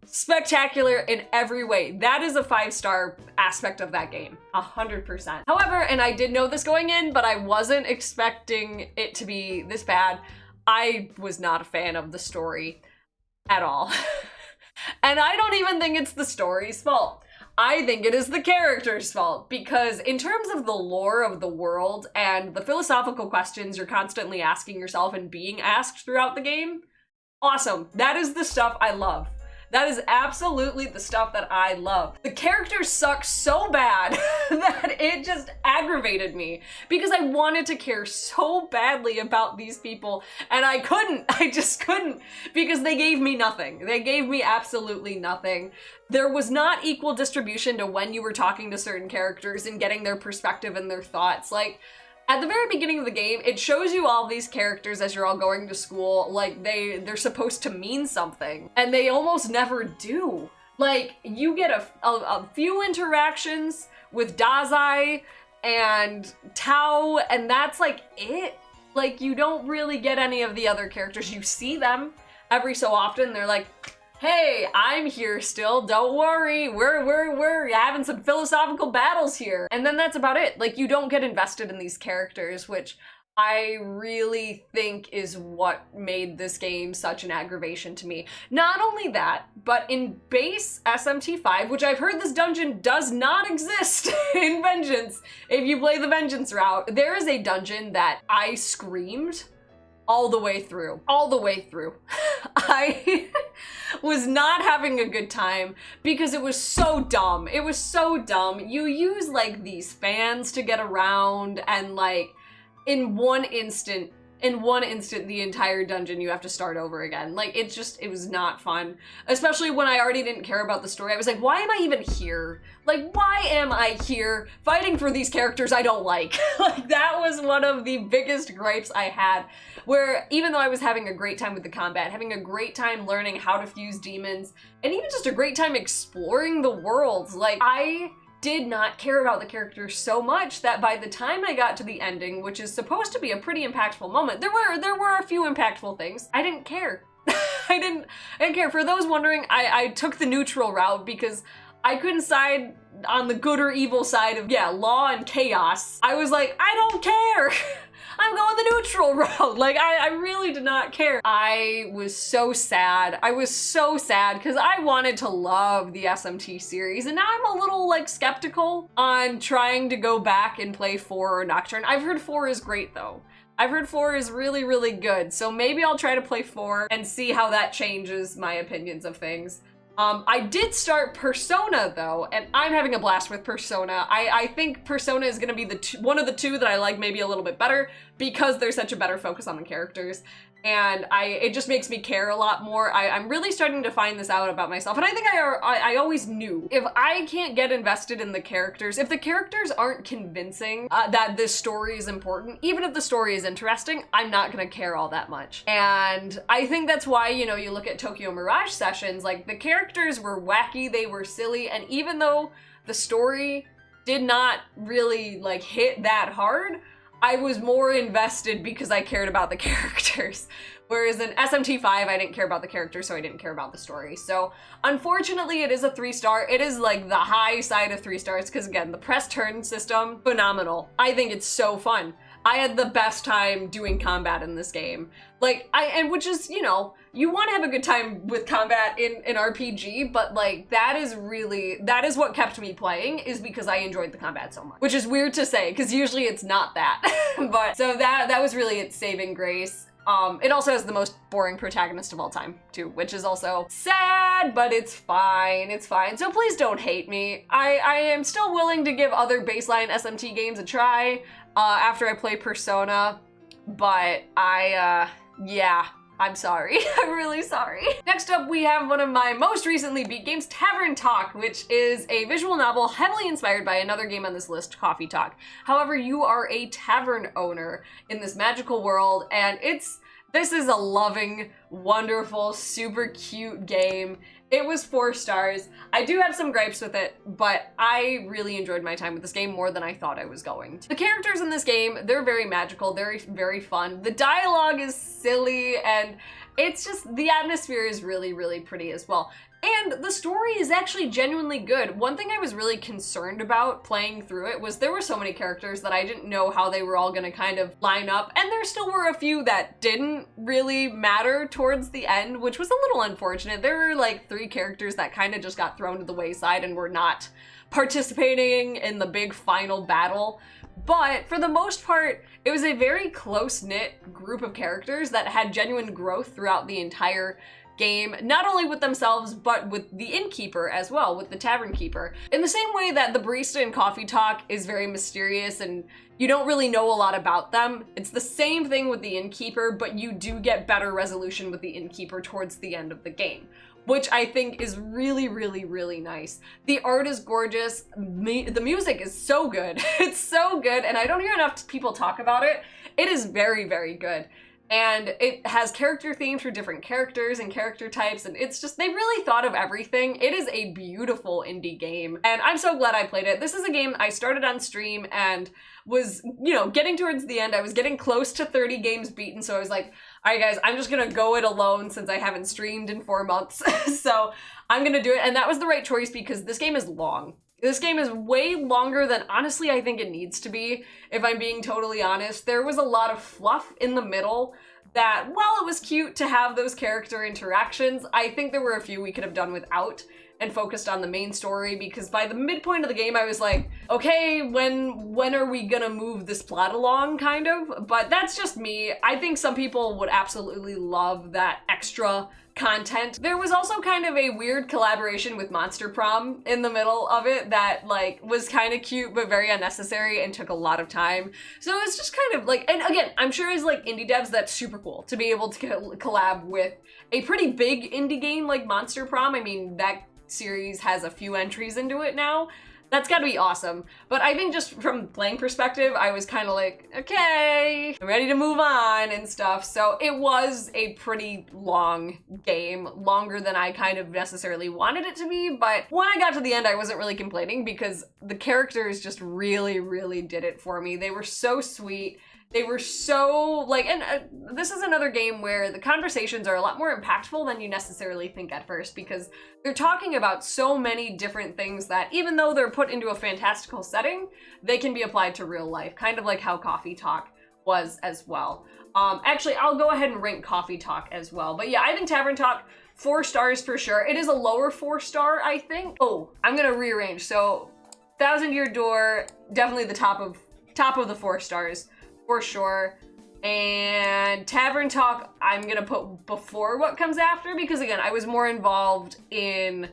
spectacular in every way. That is a 5-star aspect of that game, 100%. However, and I did know this going in, but I wasn't expecting it to be this bad, I was not a fan of the story at all. And I don't even think it's the story's fault. I think it is the character's fault, because in terms of the lore of the world and the philosophical questions you're constantly asking yourself and being asked throughout the game, awesome. That is the stuff I love. That is absolutely the stuff that I love. The characters suck so bad that it just aggravated me because I wanted to care so badly about these people and I couldn't. I just couldn't because they gave me nothing. They gave me absolutely nothing. There was not equal distribution to when you were talking to certain characters and getting their perspective and their thoughts. Like, at the very beginning of the game, it shows you all these characters as you're all going to school, like they're supposed to mean something, and they almost never do. Like, you get a few interactions with Dazai and Tao, and that's like it. Like, you don't really get any of the other characters. You see them every so often, they're like, hey, I'm here still, don't worry, we're having some philosophical battles here. And then that's about it. Like, you don't get invested in these characters, which I really think is what made this game such an aggravation to me. Not only that, but in base SMT5, which I've heard this dungeon does not exist in Vengeance, if you play the Vengeance route, there is a dungeon that I screamed all the way through. All the way through. I was not having a good time because it was so dumb. It was so dumb. You use like these fans to get around and like in one instant the entire dungeon you have to start over again. Like, it was not fun. Especially when I already didn't care about the story. I was like, why am I even here? Like, why am I here fighting for these characters I don't like? Like, that was one of the biggest gripes I had, where even though I was having a great time with the combat, having a great time learning how to fuse demons, and even just a great time exploring the worlds, like, I did not care about the characters so much that by the time I got to the ending, which is supposed to be a pretty impactful moment, there were a few impactful things. I didn't care. I didn't care. For those wondering, I took the neutral route because I couldn't side on the good or evil side of, yeah, law and chaos. I was like, I don't care. I'm going the neutral route. Like, I really did not care. I was so sad. I was so sad because I wanted to love the SMT series, and now I'm a little like skeptical on trying to go back and play 4 or Nocturne. I've heard 4 is great though. I've heard 4 is really, really good. So maybe I'll try to play 4 and see how that changes my opinions of things. I did start Persona though, and I'm having a blast with Persona. I think Persona is gonna be one of the two that I like maybe a little bit better because there's such a better focus on the characters. And it just makes me care a lot more. I'm really starting to find this out about myself. And I think I always knew, if I can't get invested in the characters, if the characters aren't convincing that this story is important, even if the story is interesting, I'm not gonna care all that much. And I think that's why, you know, you look at Tokyo Mirage Sessions, like the characters were wacky, they were silly, and even though the story did not really like hit that hard, I was more invested because I cared about the characters. Whereas in SMT5, I didn't care about the characters, so I didn't care about the story. So unfortunately, it is a 3-star. It is like the high side of 3 stars, because again, the press turn system, phenomenal. I think it's so fun. I had the best time doing combat in this game. Like, and which is, you know, you want to have a good time with combat in an RPG, but like, that is what kept me playing, is because I enjoyed the combat so much. Which is weird to say, because usually it's not that. But, so that was really its saving grace. It also has the most boring protagonist of all time, too, which is also sad, but it's fine, it's fine. So please don't hate me. I am still willing to give other baseline SMT games a try after I play Persona, but yeah, I'm sorry. I'm really sorry. Next up, we have one of my most recently beat games, Tavern Talk, which is a visual novel heavily inspired by another game on this list, Coffee Talk. However, you are a tavern owner in this magical world, and this is a loving, wonderful, super cute game. It was 4 stars. I do have some gripes with it, but I really enjoyed my time with this game more than I thought I was going to. The characters in this game, they're very magical, they're very fun. The dialogue is silly, and it's just, the atmosphere is really, really pretty as well. And the story is actually genuinely good. One thing I was really concerned about playing through it was there were so many characters that I didn't know how they were all gonna kind of line up, and there still were a few that didn't really matter towards the end, which was a little unfortunate. There were like 3 characters that kind of just got thrown to the wayside and were not participating in the big final battle. But for the most part, it was a very close-knit group of characters that had genuine growth throughout the entire game, not only with themselves, but with the innkeeper as well, with the tavern keeper. In the same way that the barista in Coffee Talk is very mysterious and you don't really know a lot about them, it's the same thing with the innkeeper, but you do get better resolution with the innkeeper towards the end of the game, which I think is really, really, really nice. The art is gorgeous. The music is so good. It's so good, and I don't hear enough people talk about it. It is very, very good. And it has character themes for different characters and character types, and it's just, they really thought of everything. It is a beautiful indie game, and I'm so glad I played it. This is a game I started on stream and was, you know, getting towards the end. I was getting close to 30 games beaten, so I was like, all right guys, I'm just gonna go it alone since I haven't streamed in 4 months. So I'm gonna do it, and that was the right choice because this game is long. This game is way longer than honestly I think it needs to be, if I'm being totally honest. There was a lot of fluff in the middle that, while it was cute to have those character interactions, I think there were a few we could have done without and focused on the main story, because by the midpoint of the game I was like, okay, when are we gonna move this plot along, kind of? But that's just me. I think some people would absolutely love that extra content. There was also kind of a weird collaboration with Monster Prom in the middle of it that like was kind of cute but very unnecessary and took a lot of time. So it's just kind of like, and again, I'm sure as like indie devs that's super cool to be able to collab with a pretty big indie game like Monster Prom. I mean, that series has a few entries into it now. That's gotta be awesome. But I think just from playing perspective, I was kind of like, okay, I'm ready to move on and stuff. So it was a pretty long game, longer than I kind of necessarily wanted it to be. But when I got to the end, I wasn't really complaining because the characters just really, really did it for me. They were so sweet. They were so, like, and this is another game where the conversations are a lot more impactful than you necessarily think at first, because they're talking about so many different things that, even though they're put into a fantastical setting, they can be applied to real life, kind of like how Coffee Talk was as well. Actually, I'll go ahead and rank Coffee Talk as well. But yeah, I think Tavern Talk, 4 stars for sure. It is a lower 4-star, I think. Oh, I'm gonna rearrange. So, Thousand Year Door, definitely the top of the 4 stars. For sure. And Tavern Talk, I'm gonna put before What Comes After, because again, I was more involved in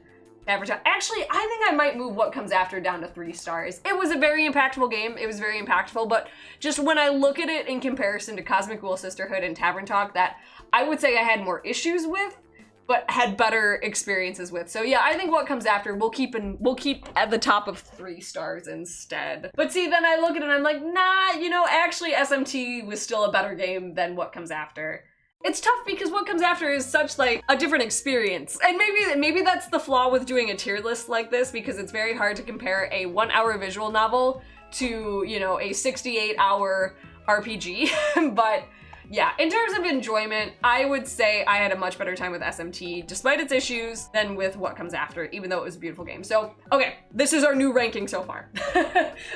Tavern Talk. Actually, I think I might move What Comes After down to 3 stars. It was a very impactful game. It was very impactful, but just when I look at it in comparison to Cosmic Ghoul Sisterhood and Tavern Talk, that I would say I had more issues with, but had better experiences with. So yeah, I think What Comes After we'll keep at the top of 3 stars instead. But see, then I look at it and I'm like, nah, you know, actually SMT was still a better game than What Comes After. It's tough because What Comes After is such like a different experience. And maybe that's the flaw with doing a tier list like this, because it's very hard to compare a 1-hour visual novel to, you know, a 68-hour RPG. But yeah, in terms of enjoyment, I would say I had a much better time with SMT, despite its issues, than with What Comes After, even though it was a beautiful game. So, okay, this is our new ranking so far.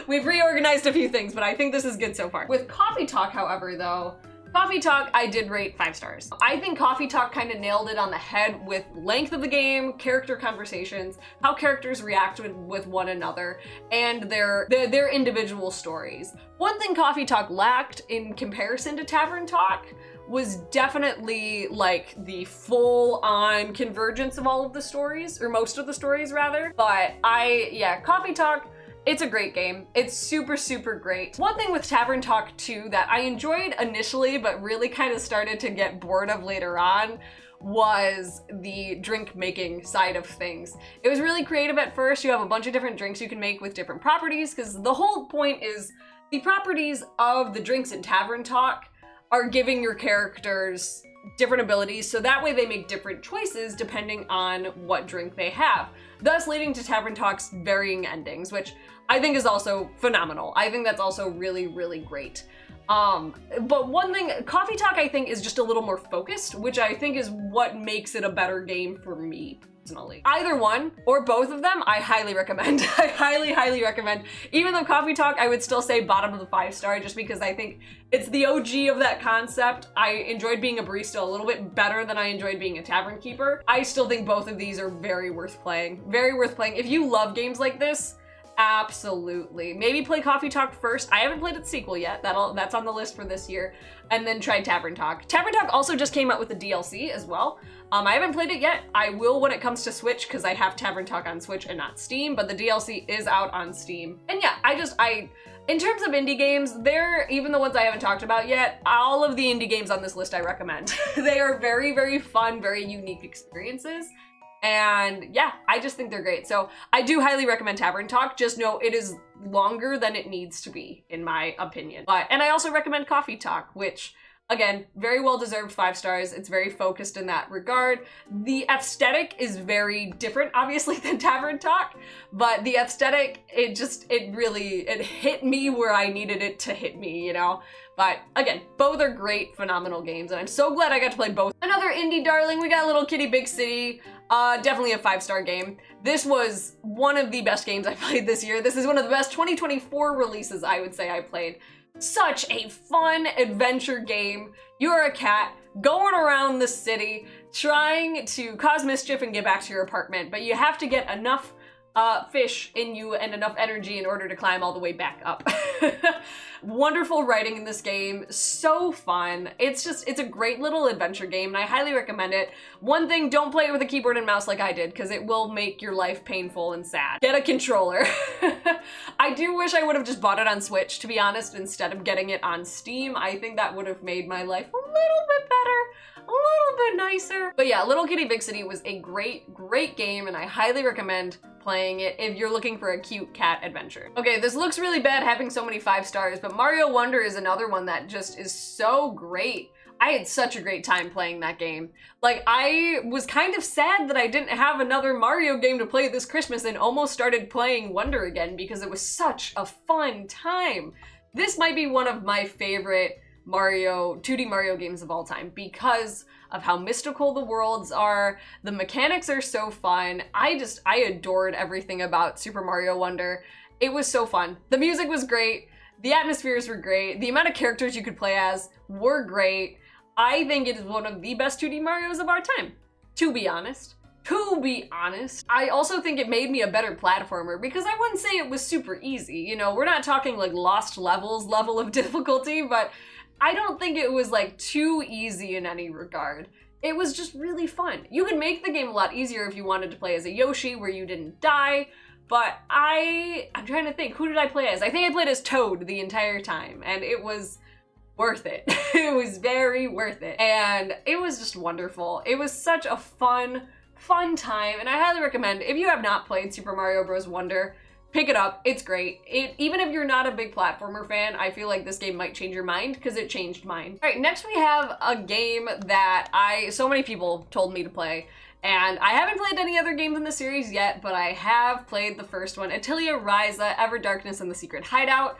We've reorganized a few things, but I think this is good so far. With Coffee Talk, however, though, Coffee Talk, I did rate 5 stars. I think Coffee Talk kind of nailed it on the head with length of the game, character conversations, how characters react with one another, and their individual stories. One thing Coffee Talk lacked in comparison to Tavern Talk was definitely like the full-on convergence of all of the stories, or most of the stories rather. But yeah, Coffee Talk, it's a great game. It's super, super great. One thing with Tavern Talk too that I enjoyed initially, but really kind of started to get bored of later on, was the drink making side of things. It was really creative at first. You have a bunch of different drinks you can make with different properties, because the whole point is the properties of the drinks in Tavern Talk are giving your characters different abilities, so that way they make different choices depending on what drink they have, thus leading to Tavern Talk's varying endings, which I think is also phenomenal. I think that's also really, really great. But one thing, Coffee Talk I think is just a little more focused, which I think is what makes it a better game for me personally. Either one or both of them, I highly recommend. I highly, highly recommend. Even though Coffee Talk, I would still say bottom of the 5-star, just because I think it's the OG of that concept. I enjoyed being a barista a little bit better than I enjoyed being a tavern keeper. I still think both of these are very worth playing. Very worth playing. If you love games like this, Absolutely. Maybe play Coffee Talk first. I haven't played its sequel yet. That's on the list for this year. And then try Tavern Talk. Tavern Talk also just came out with the DLC as well. I haven't played it yet. I will when it comes to Switch because I have Tavern Talk on Switch and not Steam, but the DLC is out on Steam. And yeah, in terms of indie games, even the ones I haven't talked about yet, all of the indie games on this list I recommend. They are very, very fun, very unique experiences. And yeah, I just think they're great. So I do highly recommend Tavern Talk. Just know it is longer than it needs to be, in my opinion. And I also recommend Coffee Talk, which, again, very well-deserved 5 stars. It's very focused in that regard. The aesthetic is very different, obviously, than Tavern Talk, but the aesthetic, it hit me where I needed it to hit me, you know? But again, both are great, phenomenal games, and I'm so glad I got to play both. Another indie darling, we got Little Kitty Big City. Definitely a 5-star game. This was one of the best games I played this year. This is one of the best 2024 releases I would say I played. Such a fun adventure game. You're a cat going around the city trying to cause mischief and get back to your apartment, but you have to get enough fish in you and enough energy in order to climb all the way back up. Wonderful writing in this game, so fun. It's a great little adventure game and I highly recommend it. One thing, don't play it with a keyboard and mouse like I did because it will make your life painful and sad. Get a controller. I do wish I would have just bought it on Switch, to be honest, instead of getting it on Steam. I think that would have made my life a little bit better, a little bit nicer. But yeah, Little Kitty Big City was a great, great game and I highly recommend playing it if you're looking for a cute cat adventure. Okay, this looks really bad having so many 5 stars, but Mario Wonder is another one that just is so great. I had such a great time playing that game. Like, I was kind of sad that I didn't have another Mario game to play this Christmas and almost started playing Wonder again because it was such a fun time. This might be one of my favorite 2D Mario games of all time because of how mystical the worlds are. The mechanics are so fun. I adored everything about Super Mario Wonder. It was so fun. The music was great. The atmospheres were great. The amount of characters you could play as were great. I think it is one of the best 2D Marios of our time, to be honest. To be honest, I also think it made me a better platformer because I wouldn't say it was super easy. You know, we're not talking like Lost Levels level of difficulty, but I don't think it was like too easy in any regard. It was just really fun. You could make the game a lot easier if you wanted to play as a Yoshi where you didn't die, but I'm trying to think, who did I play as? I think I played as Toad the entire time and it was worth it. It was very worth it. And it was just wonderful. It was such a fun time and I highly recommend, if you have not played Super Mario Bros. Wonder, pick it up, it's great. Even if you're not a big platformer fan, I feel like this game might change your mind because it changed mine. All right, next we have a game that so many people told me to play, and I haven't played any other games in the series yet, but I have played the first one, Atelier Ryza, Ever Darkness and the Secret Hideout.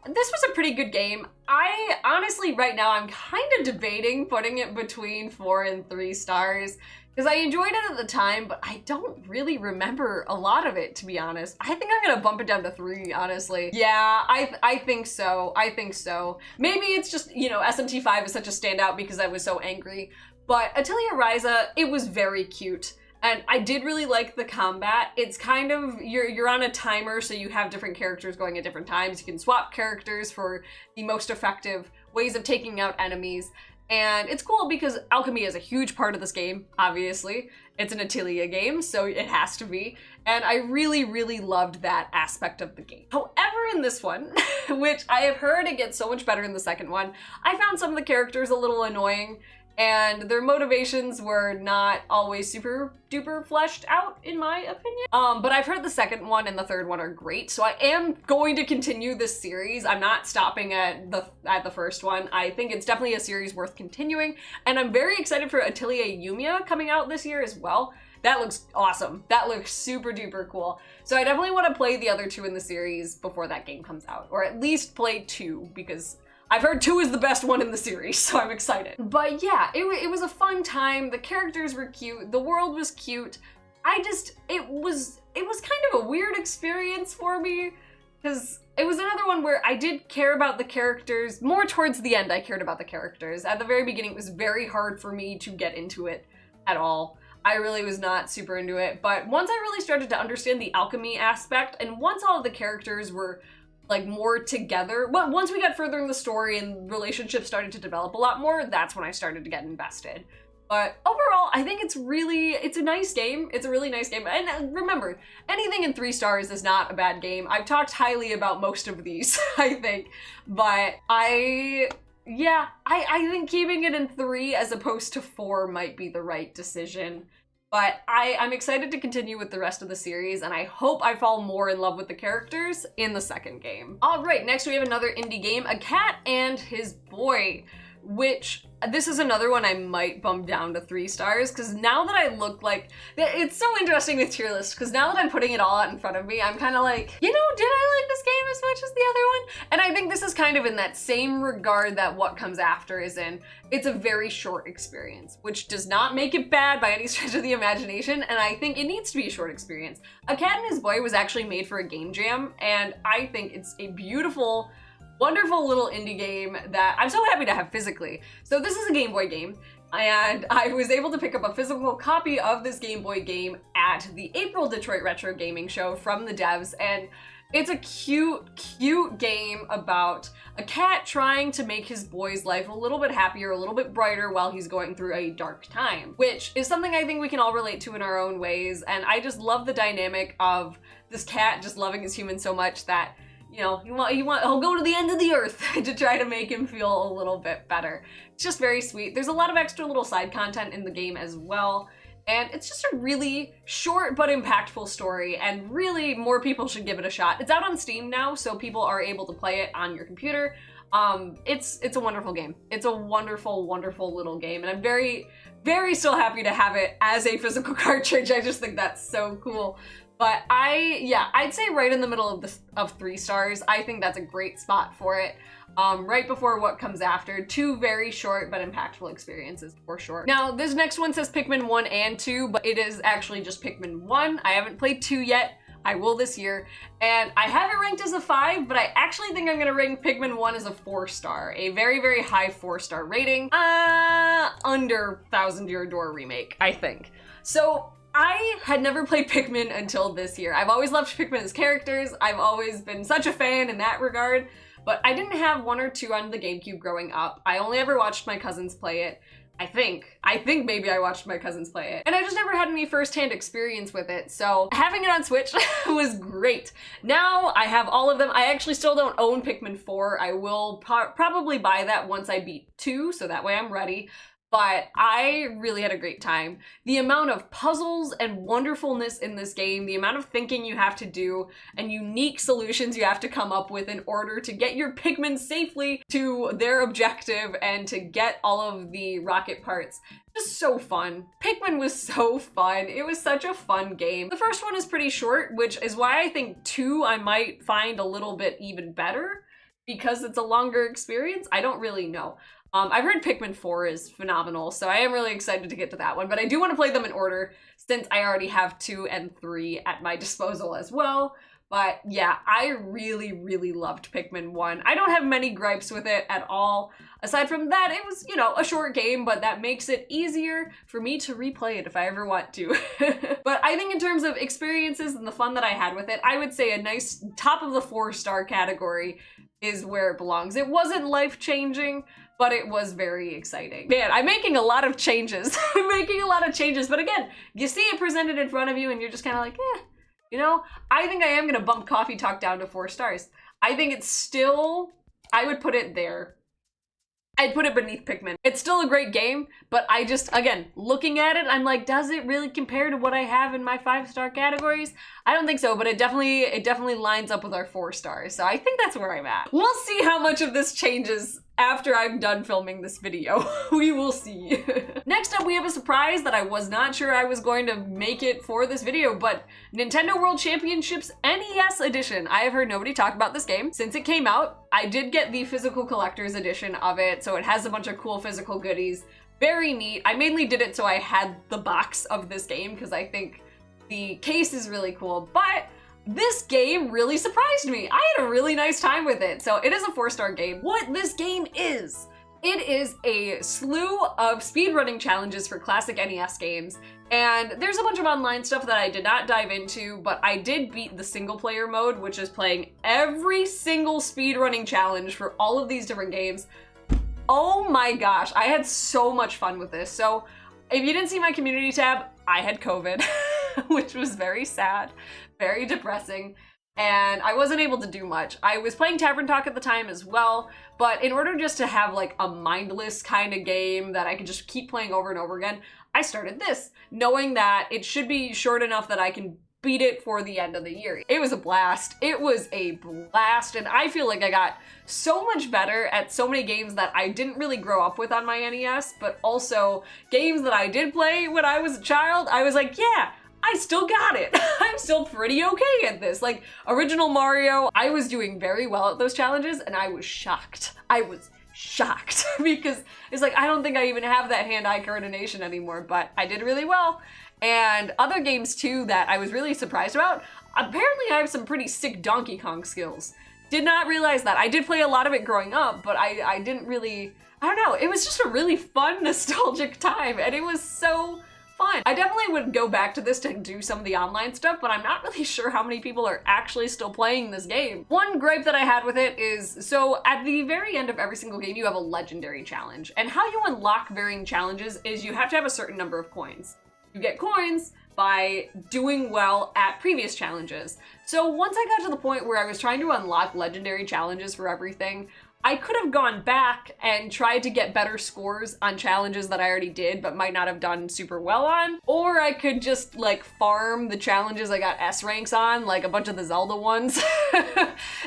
This was a pretty good game. I honestly, right now, I'm kind of debating putting it between 4 and 3 stars. Because I enjoyed it at the time, but I don't really remember a lot of it, to be honest. I think I'm gonna bump it down to 3, honestly. Yeah, I think so. I think so. Maybe it's just, you know, SMT5 is such a standout because I was so angry. But Atelier Ryza, it was very cute. And I did really like the combat. It's kind of, you're on a timer, so you have different characters going at different times. You can swap characters for the most effective ways of taking out enemies. And it's cool because alchemy is a huge part of this game, obviously. It's an Atelier game, so it has to be. And I really, really loved that aspect of the game. However, in this one, which I have heard it gets so much better in the second one, I found some of the characters a little annoying and their motivations were not always super duper fleshed out, in my opinion. But I've heard the second one and the third one are great, so I am going to continue this series. I'm not stopping at the first one. I think it's definitely a series worth continuing, and I'm very excited for Atelier Yumiya coming out this year as well. That looks awesome. That looks super duper cool. So I definitely want to play the other 2 in the series before that game comes out, or at least play 2, because I've heard 2 is the best one in the series, so I'm excited. But yeah, it was a fun time. The characters were cute. The world was cute. It was kind of a weird experience for me because it was another one where I did care about the characters. More towards the end, I cared about the characters. At the very beginning, it was very hard for me to get into it at all. I really was not super into it. But once I really started to understand the alchemy aspect, and once all of the characters were like more together, but once we got further in the story and relationships started to develop a lot more, that's when I started to get invested. But overall, I think it's a nice game. It's a really nice game. And remember, anything in 3 stars is not a bad game. I've talked highly about most of these, I think. But I think keeping it in 3 as opposed to 4 might be the right decision. But I'm excited to continue with the rest of the series, and I hope I fall more in love with the characters in the second game. All right, next we have another indie game, A Cat and His Boy, which this is another one I might bump down to 3 stars, because now that I look like, it's so interesting with tier lists, because now that I'm putting it all out in front of me, I'm kind of like, you know, did I like this game as much as the other one? And I think this is kind of in that same regard that What Comes After is in. It's a very short experience, which does not make it bad by any stretch of the imagination, and I think it needs to be a short experience. A Cat and His Boy was actually made for a game jam, and I think it's a beautiful, wonderful little indie game that I'm so happy to have physically. So this is a Game Boy game, and I was able to pick up a physical copy of this Game Boy game at the April Detroit Retro Gaming Show from the devs, and it's a cute, cute game about a cat trying to make his boy's life a little bit happier, a little bit brighter while he's going through a dark time, which is something I think we can all relate to in our own ways, and I just love the dynamic of this cat just loving his human so much that, you know, he'll go to the end of the earth to try to make him feel a little bit better. It's just very sweet. There's a lot of extra little side content in the game as well. And it's just a really short but impactful story, and really more people should give it a shot. It's out on Steam now, so people are able to play it on your computer. It's a wonderful game. It's a wonderful, wonderful little game, and I'm very, very still happy to have it as a physical cartridge. I just think that's so cool. But I'd say right in the middle of 3 stars. I think that's a great spot for it. Right before What Comes After. 2 very short but impactful experiences for sure. Now, this next one says Pikmin 1 and 2, but it is actually just Pikmin 1. I haven't played 2 yet. I will this year. And I have it ranked as a 5, but I actually think I'm gonna rank Pikmin 1 as a 4 star. A very, very high 4 star rating. Under Thousand Year Door Remake, I think. So, I had never played Pikmin until this year. I've always loved Pikmin as characters. I've always been such a fan in that regard, but I didn't have 1 or 2 on the GameCube growing up. I only ever watched my cousins play it. I think maybe I watched my cousins play it. And I just never had any firsthand experience with it, so having it on Switch was great. Now I have all of them. I actually still don't own Pikmin 4. I will probably buy that once I beat 2, so that way I'm ready. But I really had a great time. The amount of puzzles and wonderfulness in this game, the amount of thinking you have to do, and unique solutions you have to come up with in order to get your Pikmin safely to their objective and to get all of the rocket parts. Just so fun. Pikmin was so fun. It was such a fun game. The first one is pretty short, which is why I think 2 I might find a little bit even better, because it's a longer experience. I don't really know. I've heard Pikmin 4 is phenomenal, so I am really excited to get to that one, but I do want to play them in order since I already have 2 and 3 at my disposal as well. But yeah, I really, really loved Pikmin 1. I don't have many gripes with it at all. Aside from that, it was, you know, a short game, but that makes it easier for me to replay it if I ever want to. But I think in terms of experiences and the fun that I had with it, I would say a nice top of the 4 star category is where it belongs. It wasn't life-changing, but it was very exciting. Man, I'm making a lot of changes. I'm making a lot of changes, but again, you see it presented in front of you and you're just kind of like, eh. You know, I think I am gonna bump Coffee Talk down to 4 stars. I think it's still, I would put it there. I'd put it beneath Pikmin. It's still a great game, but I just, again, looking at it, I'm like, does it really compare to what I have in my 5-star categories? I don't think so, but it definitely lines up with our 4 stars. So I think that's where I'm at. We'll see how much of this changes after I'm done filming this video. We will see. Next up, we have a surprise that I was not sure I was going to make it for this video, but Nintendo World Championships NES Edition. I have heard nobody talk about this game since it came out. I did get the physical collector's edition of it, so it has a bunch of cool physical goodies. Very neat. I mainly did it so I had the box of this game because I think the case is really cool, but this game really surprised me. I had a really nice time with it. So it is a 4-star game. What this game is It is a slew of speedrunning challenges for classic NES games, and there's a bunch of online stuff that I did not dive into, but I did beat the single player mode, which is playing every single speedrunning challenge for all of these different games. Oh my gosh, I had so much fun with this. So if you didn't see my community tab, I had COVID, which was very sad, very depressing, and I wasn't able to do much. I was playing Tavern Talk at the time as well, but in order just to have like a mindless kind of game that I could just keep playing over and over again, I started this, knowing that it should be short enough that I can beat it for the end of the year. It was a blast. It was a blast, and I feel like I got so much better at so many games that I didn't really grow up with on my NES, but also games that I did play when I was a child. I was like, yeah, I still got it. I'm still pretty okay at this. Like, original Mario, I was doing very well at those challenges, and I was shocked. I was shocked because it's like, I don't think I even have that hand-eye coordination anymore, but I did really well. And other games too that I was really surprised about, apparently I have some pretty sick Donkey Kong skills. Did not realize that. I did play a lot of it growing up, but I didn't really, I don't know, it was just a really fun, nostalgic time, and it was so fun. I definitely would go back to this to do some of the online stuff, but I'm not really sure how many people are actually still playing this game. One gripe that I had with it is, so at the very end of every single game, you have a legendary challenge, and how you unlock varying challenges is you have to have a certain number of coins. You get coins by doing well at previous challenges. So once I got to the point where I was trying to unlock legendary challenges for everything, I could have gone back and tried to get better scores on challenges that I already did but might not have done super well on, or I could just like farm the challenges I got S ranks on, like a bunch of the Zelda ones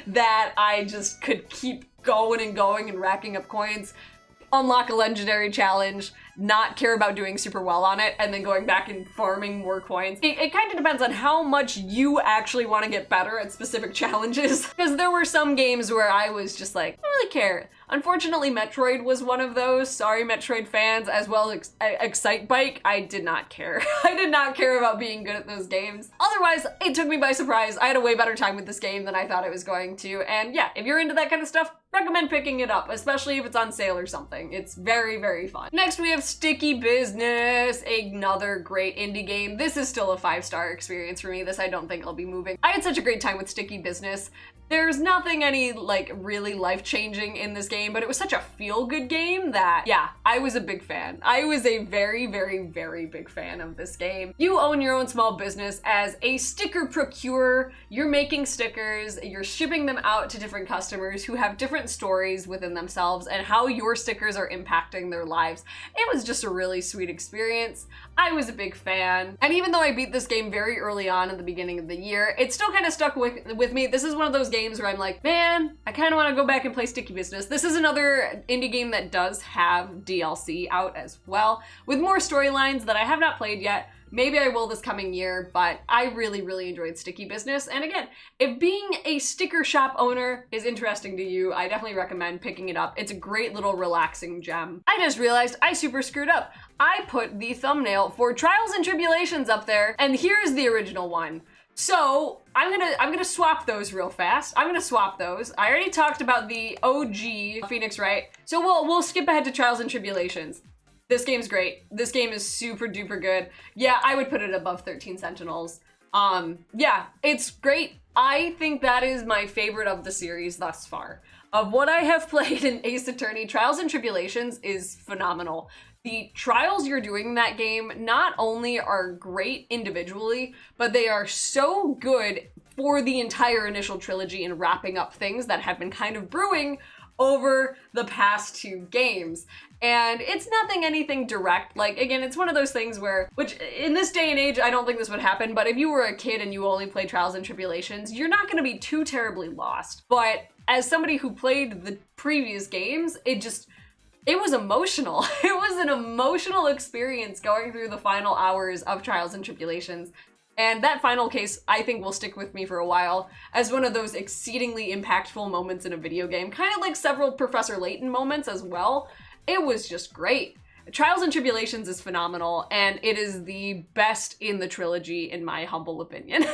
that I just could keep going and racking up coins, unlock a legendary challenge, not care about doing super well on it, and then going back and farming more coins. It kind of depends on how much you actually want to get better at specific challenges, because there were some games where I was just like, I don't really care. Unfortunately, Metroid was one of those. Sorry, Metroid fans, as well as Excitebike. I did not care. I did not care about being good at those games. Otherwise, it took me by surprise. I had a way better time with this game than I thought it was going to, and yeah, if you're into that kind of stuff, recommend picking it up, especially if it's on sale or something. It's very, very fun. Next, we have Sticky Business, another great indie game. This is still a 5-star experience for me. This I don't think I'll be moving. I had such a great time with Sticky Business. There's nothing any like really life-changing in this game, but it was such a feel-good game that, yeah, I was a big fan. I was a very, very, very big fan of this game. You own your own small business as a sticker procurer. You're making stickers, you're shipping them out to different customers who have different stories within themselves and how your stickers are impacting their lives. It was just a really sweet experience. I was a big fan. And even though I beat this game very early on at the beginning of the year, it still kind of stuck with me. This is one of those games where I'm like, man, I kind of want to go back and play Sticky Business. This is another indie game that does have DLC out as well, with more storylines that I have not played yet. Maybe I will this coming year, but I really, really enjoyed Sticky Business. And again, if being a sticker shop owner is interesting to you, I definitely recommend picking it up. It's a great little relaxing gem. I just realized I super screwed up. I put the thumbnail for Trials and Tribulations up there, and here's the original one. So I'm gonna swap those real fast. I'm gonna swap those. I already talked about the OG Phoenix Wright, so we'll skip ahead to Trials and Tribulations. This game's great. This game is super duper good. Yeah, I would put it above 13 Sentinels. Yeah, it's great. I think that is my favorite of the series thus far. Of what I have played in Ace Attorney, Trials and Tribulations is phenomenal. The trials you're doing in that game not only are great individually, but they are so good for the entire initial trilogy and wrapping up things that have been kind of brewing over the past 2 games. And it's anything direct. Like, again, it's one of those things where, which in this day and age, I don't think this would happen, but if you were a kid and you only played Trials and Tribulations, you're not gonna be too terribly lost. But as somebody who played the previous games, it was emotional. It was an emotional experience going through the final hours of Trials and Tribulations. And that final case, I think, will stick with me for a while as one of those exceedingly impactful moments in a video game, kind of like several Professor Layton moments as well. It was just great. Trials and Tribulations is phenomenal, and it is the best in the trilogy, in my humble opinion.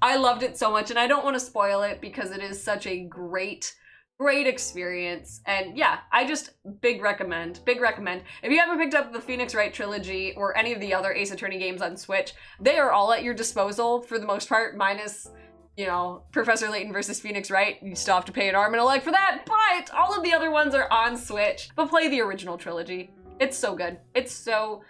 I loved it so much, and I don't want to spoil it because it is such a great Great experience, and yeah, I just big recommend. If you haven't picked up the Phoenix Wright trilogy or any of the other Ace Attorney games on Switch, they are all at your disposal for the most part, minus, you know, Professor Layton versus Phoenix Wright. You still have to pay an arm and a leg for that, but all of the other ones are on Switch. But play the original trilogy. It's so good. It's so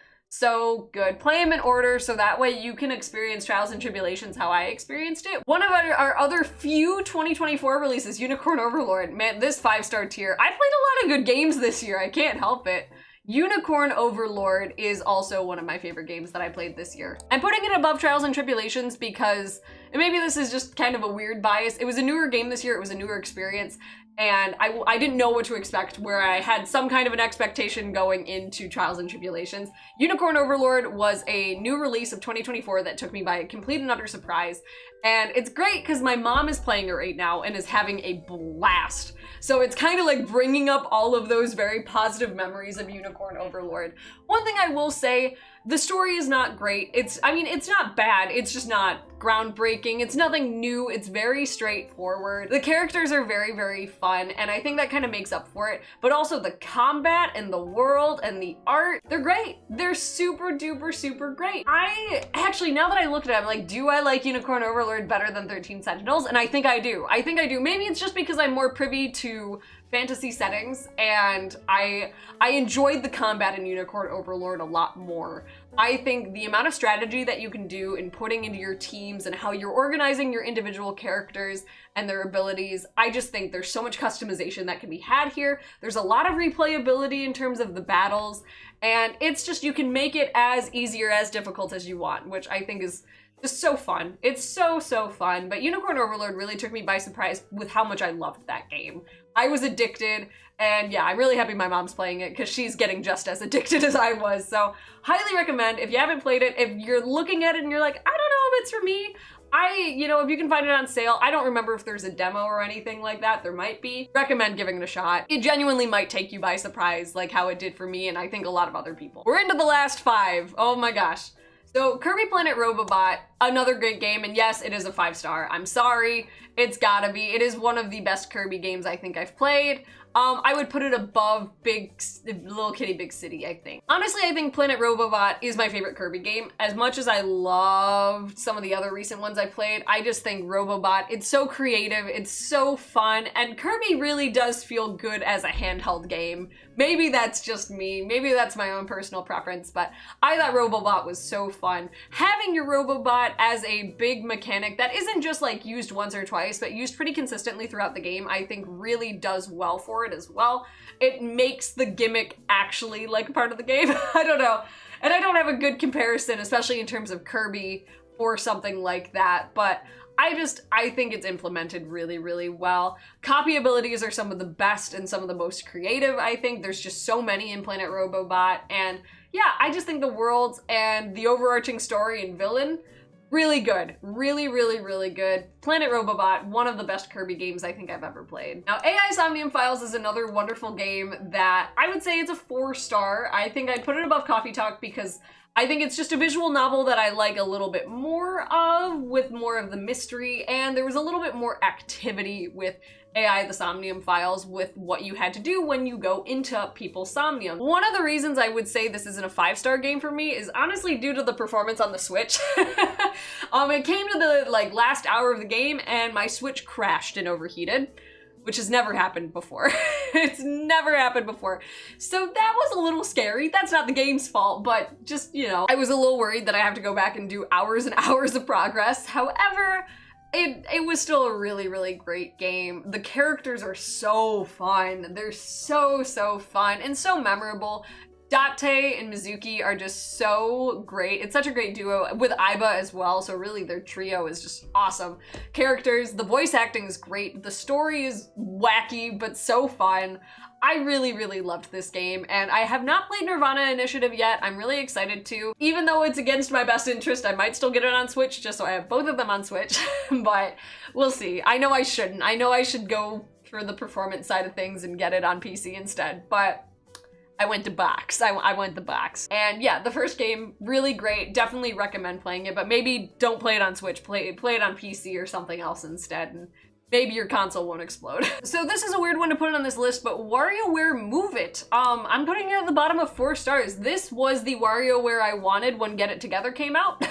good. Play them in order so that way you can experience Trials and Tribulations how I experienced it. One of our other few 2024 releases, Unicorn Overlord. Man, this 5-star tier. I played a lot of good games this year. I can't help it. Unicorn Overlord is also one of my favorite games that I played this year. I'm putting it above Trials and Tribulations because, and maybe this is just kind of a weird bias, it was a newer game this year, it was a newer experience, and I didn't know what to expect, where I had some kind of an expectation going into Trials and Tribulations. Unicorn Overlord was a new release of 2024 that took me by a complete and utter surprise, and it's great because my mom is playing it right now and is having a blast. So it's kind of like bringing up all of those very positive memories of Unicorn Overlord. One thing I will say, the story is not great. It's not bad, it's just not groundbreaking. It's nothing new, it's very straightforward. The characters are very, very fun, and I think that kind of makes up for it. But also the combat and the world and the art, they're great. They're super duper, super great. I actually, now that I look at it, I'm like, do I like Unicorn Overlord better than 13 Sentinels? And I think I do. Maybe it's just because I'm more privy to fantasy settings, and I enjoyed the combat in Unicorn Overlord a lot more. I think the amount of strategy that you can do in putting into your teams and how you're organizing your individual characters and their abilities, I just think there's so much customization that can be had here. There's a lot of replayability in terms of the battles, and it's just, you can make it as easy or as difficult as you want, which I think is just so fun. It's so fun. But Unicorn Overlord really took me by surprise with how much I loved that game. I was addicted, and yeah, I'm really happy my mom's playing it because she's getting just as addicted as I was. So highly recommend if you haven't played it. If you're looking at it and you're like, I don't know if it's for me, if you can find it on sale, I don't remember if there's a demo or anything like that. There might be. Recommend giving it a shot. It genuinely might take you by surprise, like how it did for me and I think a lot of other people. We're into the last 5. Oh my gosh. So Kirby Planet Robobot, another great game, and yes, it is a 5-star. I'm sorry, it's gotta be. It is one of the best Kirby games I think I've played. I would put it above Little Kitty Big City, I think. Honestly, I think Planet Robobot is my favorite Kirby game. As much as I loved some of the other recent ones I played, I just think Robobot, it's so creative, it's so fun, and Kirby really does feel good as a handheld game. Maybe that's just me, maybe that's my own personal preference, but I thought Robobot was so fun. Having your Robobot as a big mechanic that isn't just like used once or twice, but used pretty consistently throughout the game, I think really does well for it as well. It makes the gimmick actually like part of the game. I don't know. And I don't have a good comparison, especially in terms of Kirby or something like that, but I think it's implemented really, really well. Copy abilities are some of the best and some of the most creative, I think. There's just so many in Planet Robobot, and yeah, I just think the worlds and the overarching story and villain, really good. Really, really, really good. Planet Robobot, one of the best Kirby games I think I've ever played. Now, AI Somnium Files is another wonderful game that I would say it's a 4-star. I think I'd put it above Coffee Talk because I think it's just a visual novel that I like a little bit more of, with more of the mystery, and there was a little bit more activity with AI the Somnium Files with what you had to do when you go into people's somnium. One of the reasons I would say this isn't a 5-star game for me is honestly due to the performance on the Switch. It came to the last hour of the game and my Switch crashed and overheated, which has never happened before. It's never happened before. So that was a little scary. That's not the game's fault, but just, I was a little worried that I have to go back and do hours and hours of progress. However, it was still a really, really great game. The characters are so fun. They're so fun and so memorable. Date and Mizuki are just so great. It's such a great duo with Aiba as well, so really their trio is just awesome. Characters, the voice acting is great, the story is wacky but so fun. I really, really loved this game, and I have not played Nirvana Initiative yet. I'm really excited to. Even though it's against my best interest, I might still get it on Switch just so I have both of them on Switch, but we'll see. I know I shouldn't. I know I should go for the performance side of things and get it on PC instead, but I went to box. I went the box. And yeah, the first game, really great. Definitely recommend playing it, but maybe don't play it on Switch. Play it on PC or something else instead, and maybe your console won't explode. So this is a weird one to put on this list, but WarioWare Move It. I'm putting it at the bottom of 4 stars. This was the WarioWare I wanted when Get It Together came out,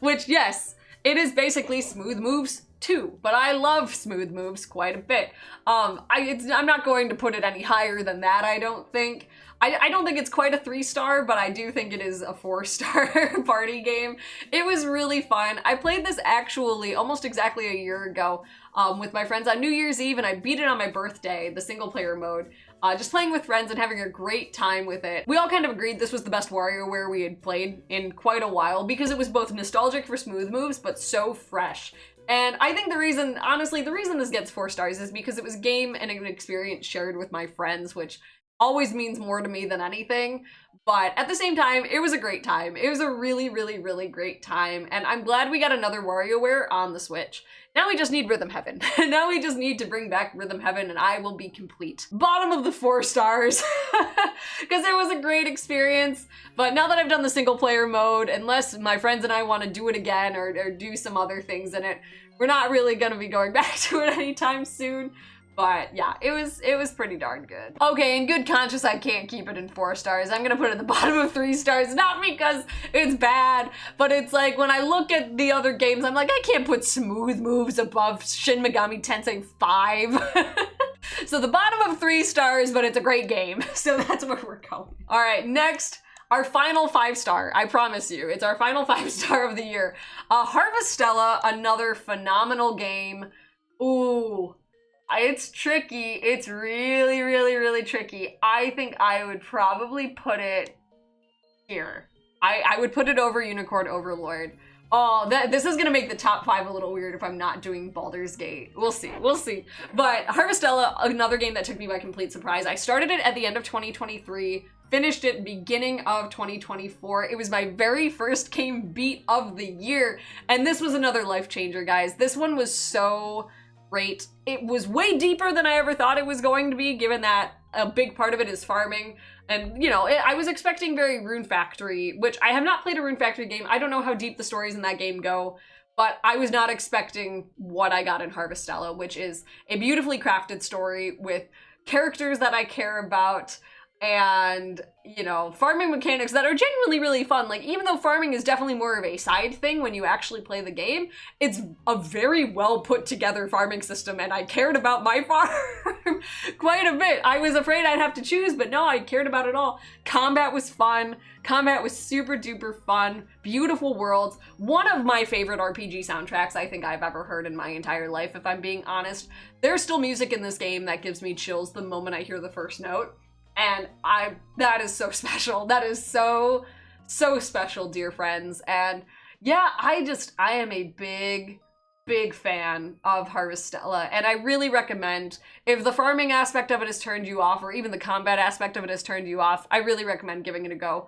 which, yes, it is basically Smooth Moves 2, but I love Smooth Moves quite a bit. I'm not going to put it any higher than that, I don't think. I don't think it's quite a 3-star, but I do think it is a 4-star party game. It was really fun. I played this actually almost exactly a year ago with my friends on New Year's Eve, and I beat it on my birthday, the single player mode. Just playing with friends and having a great time with it. We all kind of agreed this was the best WarioWare we had played in quite a while because it was both nostalgic for Smooth Moves, but so fresh. And I think the reason, honestly, the reason this gets 4 stars is because it was a game and an experience shared with my friends, which always means more to me than anything. But at the same time, it was a great time. It was a really, really, really great time. And I'm glad we got another WarioWare on the Switch. Now we just need Rhythm Heaven. Now we just need to bring back Rhythm Heaven and I will be complete. Bottom of the 4 stars, because it was a great experience. But now that I've done the single player mode, unless my friends and I want to do it again or do some other things in it, we're not really gonna be going back to it anytime soon. But yeah, it was pretty darn good. Okay, in good conscience, I can't keep it in 4 stars. I'm gonna put it at the bottom of 3 stars, not because it's bad, but it's like when I look at the other games, I'm like, I can't put Smooth Moves above Shin Megami Tensei 5. So the bottom of 3 stars, but it's a great game. So that's where we're going. All right, next, our final 5-star, I promise you, it's our final 5-star of the year. Harvestella, another phenomenal game. Ooh. It's tricky. It's really, really, really tricky. I think I would probably put it here. I would put it over Unicorn Overlord. Oh, this is gonna make the top 5 a little weird if I'm not doing Baldur's Gate. We'll see, we'll see. But Harvestella, another game that took me by complete surprise. I started it at the end of 2023, finished it beginning of 2024. It was my very first game beat of the year, and this was another life changer, guys. This one was so great. It was way deeper than I ever thought it was going to be, given that a big part of it is farming. And, you know, I was expecting very Rune Factory, which I have not played a Rune Factory game. I don't know how deep the stories in that game go, but I was not expecting what I got in Harvestella, which is a beautifully crafted story with characters that I care about, and, you know, farming mechanics that are genuinely really fun. Like, even though farming is definitely more of a side thing when you actually play the game, it's a very well put together farming system, and I cared about my farm quite a bit. I was afraid I'd have to choose, but no, I cared about it all. Combat was fun. Combat was super duper fun. Beautiful worlds. One of my favorite RPG soundtracks I think I've ever heard in my entire life, if I'm being honest. There's still music in this game that gives me chills the moment I hear the first note. And that is so special. That is so, so special, dear friends. And yeah, I am a big, big fan of Harvestella. And I really recommend, if the farming aspect of it has turned you off, or even the combat aspect of it has turned you off, I really recommend giving it a go.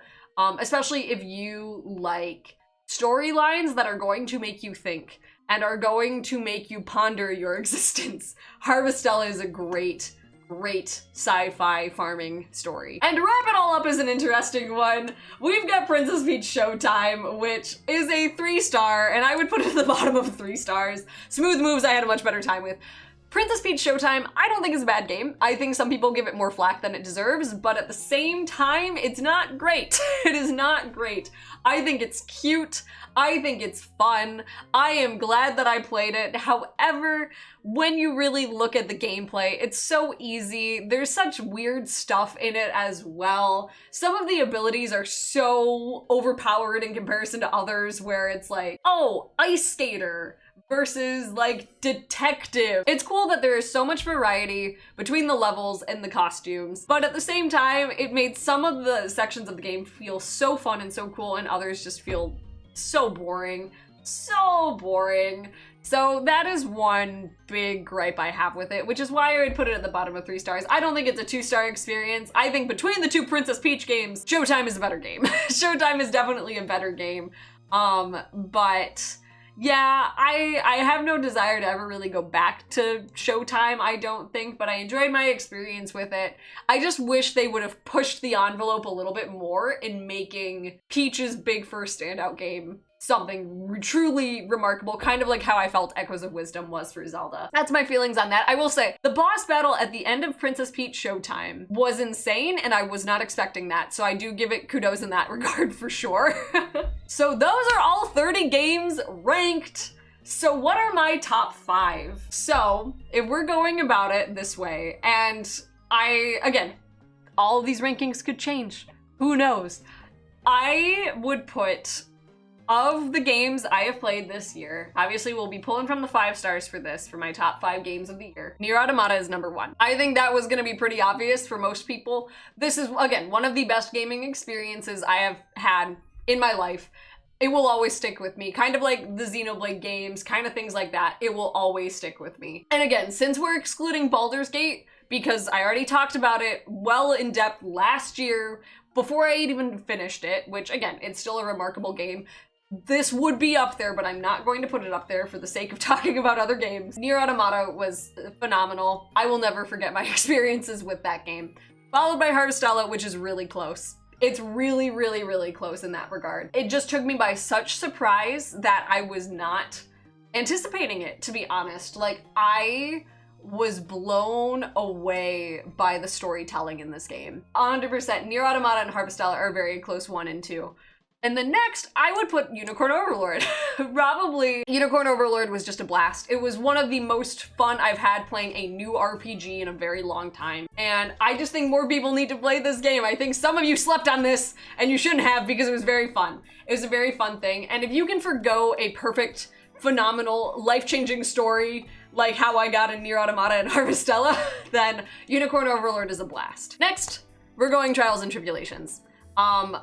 Especially if you like storylines that are going to make you think and are going to make you ponder your existence. Harvestella is a great sci-fi farming story. And to wrap it all up as an interesting one, we've got Princess Peach Showtime, which is a 3-star, and I would put it at the bottom of 3 stars. Smooth Moves I had a much better time with. Princess Peach Showtime, I don't think is a bad game. I think some people give it more flack than it deserves, but at the same time, it's not great. It is not great. I think it's cute. I think it's fun. I am glad that I played it. However, when you really look at the gameplay, it's so easy. There's such weird stuff in it as well. Some of the abilities are so overpowered in comparison to others, where it's like, oh, ice skater versus like detective. It's cool that there is so much variety between the levels and the costumes, but at the same time, it made some of the sections of the game feel so fun and so cool, and others just feel so boring. So boring. So that is one big gripe I have with it, which is why I would put it at the bottom of 3 stars. I don't think it's a 2-star experience. I think between the 2 Princess Peach games, Showtime is a better game. Showtime is definitely a better game. But yeah, I have no desire to ever really go back to Showtime, I don't think, but I enjoyed my experience with it. I just wish they would have pushed the envelope a little bit more in making Peach's big first standout game something truly remarkable, kind of like how I felt Echoes of Wisdom was for Zelda. That's my feelings on that. I will say, the boss battle at the end of Princess Peach Showtime was insane, and I was not expecting that, so I do give it kudos in that regard for sure. So those are all 30 games ranked. So what are my top 5? So if we're going about it this way, and again, all of these rankings could change, who knows? I would put, of the games I have played this year, obviously we'll be pulling from the 5 stars for this, for my top 5 games of the year, NieR Automata is number 1. I think that was gonna be pretty obvious for most people. This is, again, one of the best gaming experiences I have had in my life. It will always stick with me, kind of like the Xenoblade games, kind of things like that. It will always stick with me. And again, since we're excluding Baldur's Gate, because I already talked about it well in depth last year, before I even finished it, which again, it's still a remarkable game, this would be up there, but I'm not going to put it up there for the sake of talking about other games. NieR Automata was phenomenal. I will never forget my experiences with that game. Followed by Harvestella, which is really close. It's really, really, really close in that regard. It just took me by such surprise that I was not anticipating it, to be honest. Like, I was blown away by the storytelling in this game. 100%, NieR Automata and Harvestella are very close 1 and 2. And then next, I would put Unicorn Overlord. Probably, Unicorn Overlord was just a blast. It was one of the most fun I've had playing a new RPG in a very long time. And I just think more people need to play this game. I think some of you slept on this, and you shouldn't have, because it was very fun. It was a very fun thing. And if you can forgo a perfect, phenomenal, life-changing story like how I got in NieR Automata and Harvestella, then Unicorn Overlord is a blast. Next, we're going Trials and Tribulations.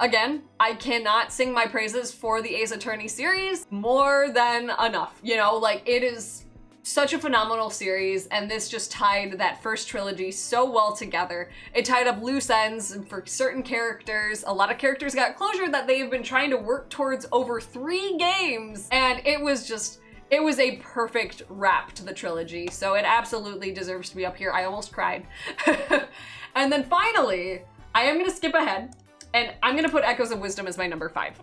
Again, I cannot sing my praises for the Ace Attorney series more than enough. You know, like, it is such a phenomenal series, and this just tied that first trilogy so well together. It tied up loose ends for certain characters. A lot of characters got closure that they have been trying to work towards over 3 games, and it was a perfect wrap to the trilogy, so it absolutely deserves to be up here. I almost cried. And then finally, I am gonna skip ahead, and I'm gonna put Echoes of Wisdom as my number 5.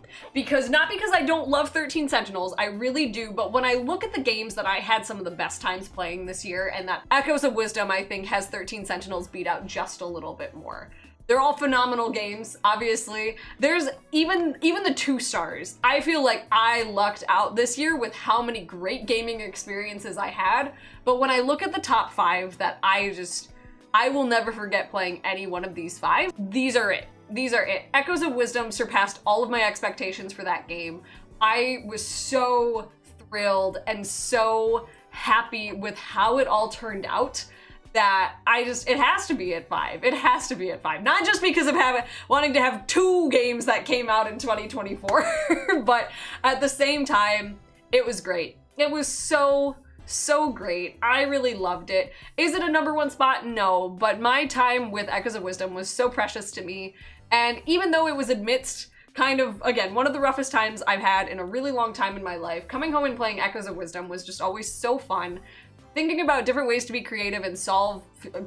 Not because I don't love 13 Sentinels, I really do, but when I look at the games that I had some of the best times playing this year, and that Echoes of Wisdom, I think, has 13 Sentinels beat out just a little bit more. They're all phenomenal games, obviously. There's even the 2 stars. I feel like I lucked out this year with how many great gaming experiences I had, but when I look at the top 5 that I will never forget playing any one of these 5, these are it. These are it. Echoes of Wisdom surpassed all of my expectations for that game. I was so thrilled and so happy with how it all turned out that it has to be at 5. It has to be at 5. Not just because of wanting to have 2 games that came out in 2024, but at the same time, it was great. It was so great. I really loved it. Is it a number 1 spot? No, but my time with Echoes of Wisdom was so precious to me. And even though it was amidst kind of, again, one of the roughest times I've had in a really long time in my life, coming home and playing Echoes of Wisdom was just always so fun. Thinking about different ways to be creative and solve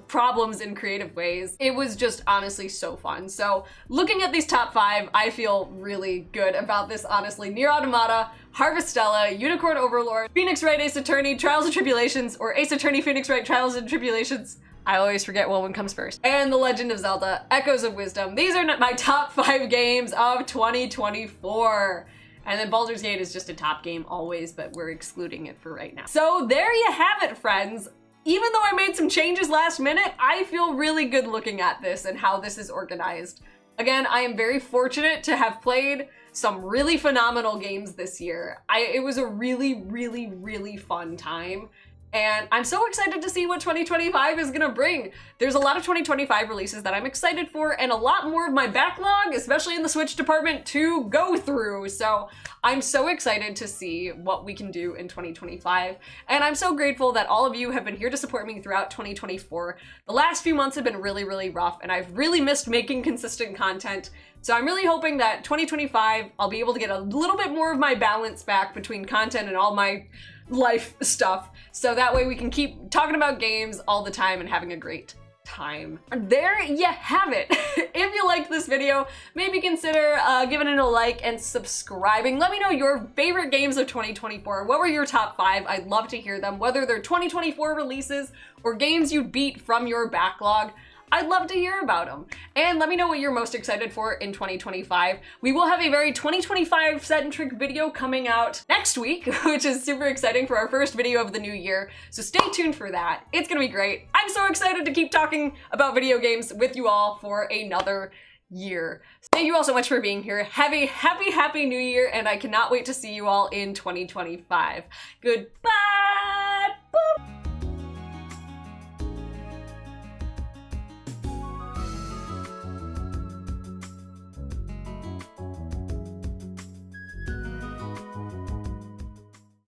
problems in creative ways, it was just honestly so fun. So looking at these top 5, I feel really good about this, honestly. NieR Automata, Harvestella, Unicorn Overlord, Phoenix Wright Ace Attorney, Trials and Tribulations, or Ace Attorney Phoenix Wright Trials and Tribulations. I always forget what one comes first. And The Legend of Zelda, Echoes of Wisdom. These are my top 5 games of 2024. And then Baldur's Gate is just a top game always, but we're excluding it for right now. So there you have it, friends. Even though I made some changes last minute, I feel really good looking at this and how this is organized. Again, I am very fortunate to have played some really phenomenal games this year. It was a really, really, really fun time. And I'm so excited to see what 2025 is gonna bring. There's a lot of 2025 releases that I'm excited for, and a lot more of my backlog, especially in the Switch department, to go through. So I'm so excited to see what we can do in 2025. And I'm so grateful that all of you have been here to support me throughout 2024. The last few months have been really, really rough, and I've really missed making consistent content. So I'm really hoping that 2025, I'll be able to get a little bit more of my balance back between content and all my life stuff, so that way we can keep talking about games all the time and having a great time. There you have it. If you liked this video, maybe consider giving it a like and subscribing. Let me know your favorite games of 2024. What were your top 5? I'd love to hear them, whether they're 2024 releases or games you beat from your backlog. I'd love to hear about them. And let me know what you're most excited for in 2025. We will have a very 2025-centric video coming out next week, which is super exciting for our first video of the new year. So stay tuned for that. It's gonna be great. I'm so excited to keep talking about video games with you all for another year. Thank you all so much for being here. Have a happy new year, and I cannot wait to see you all in 2025. Goodbye! Boop.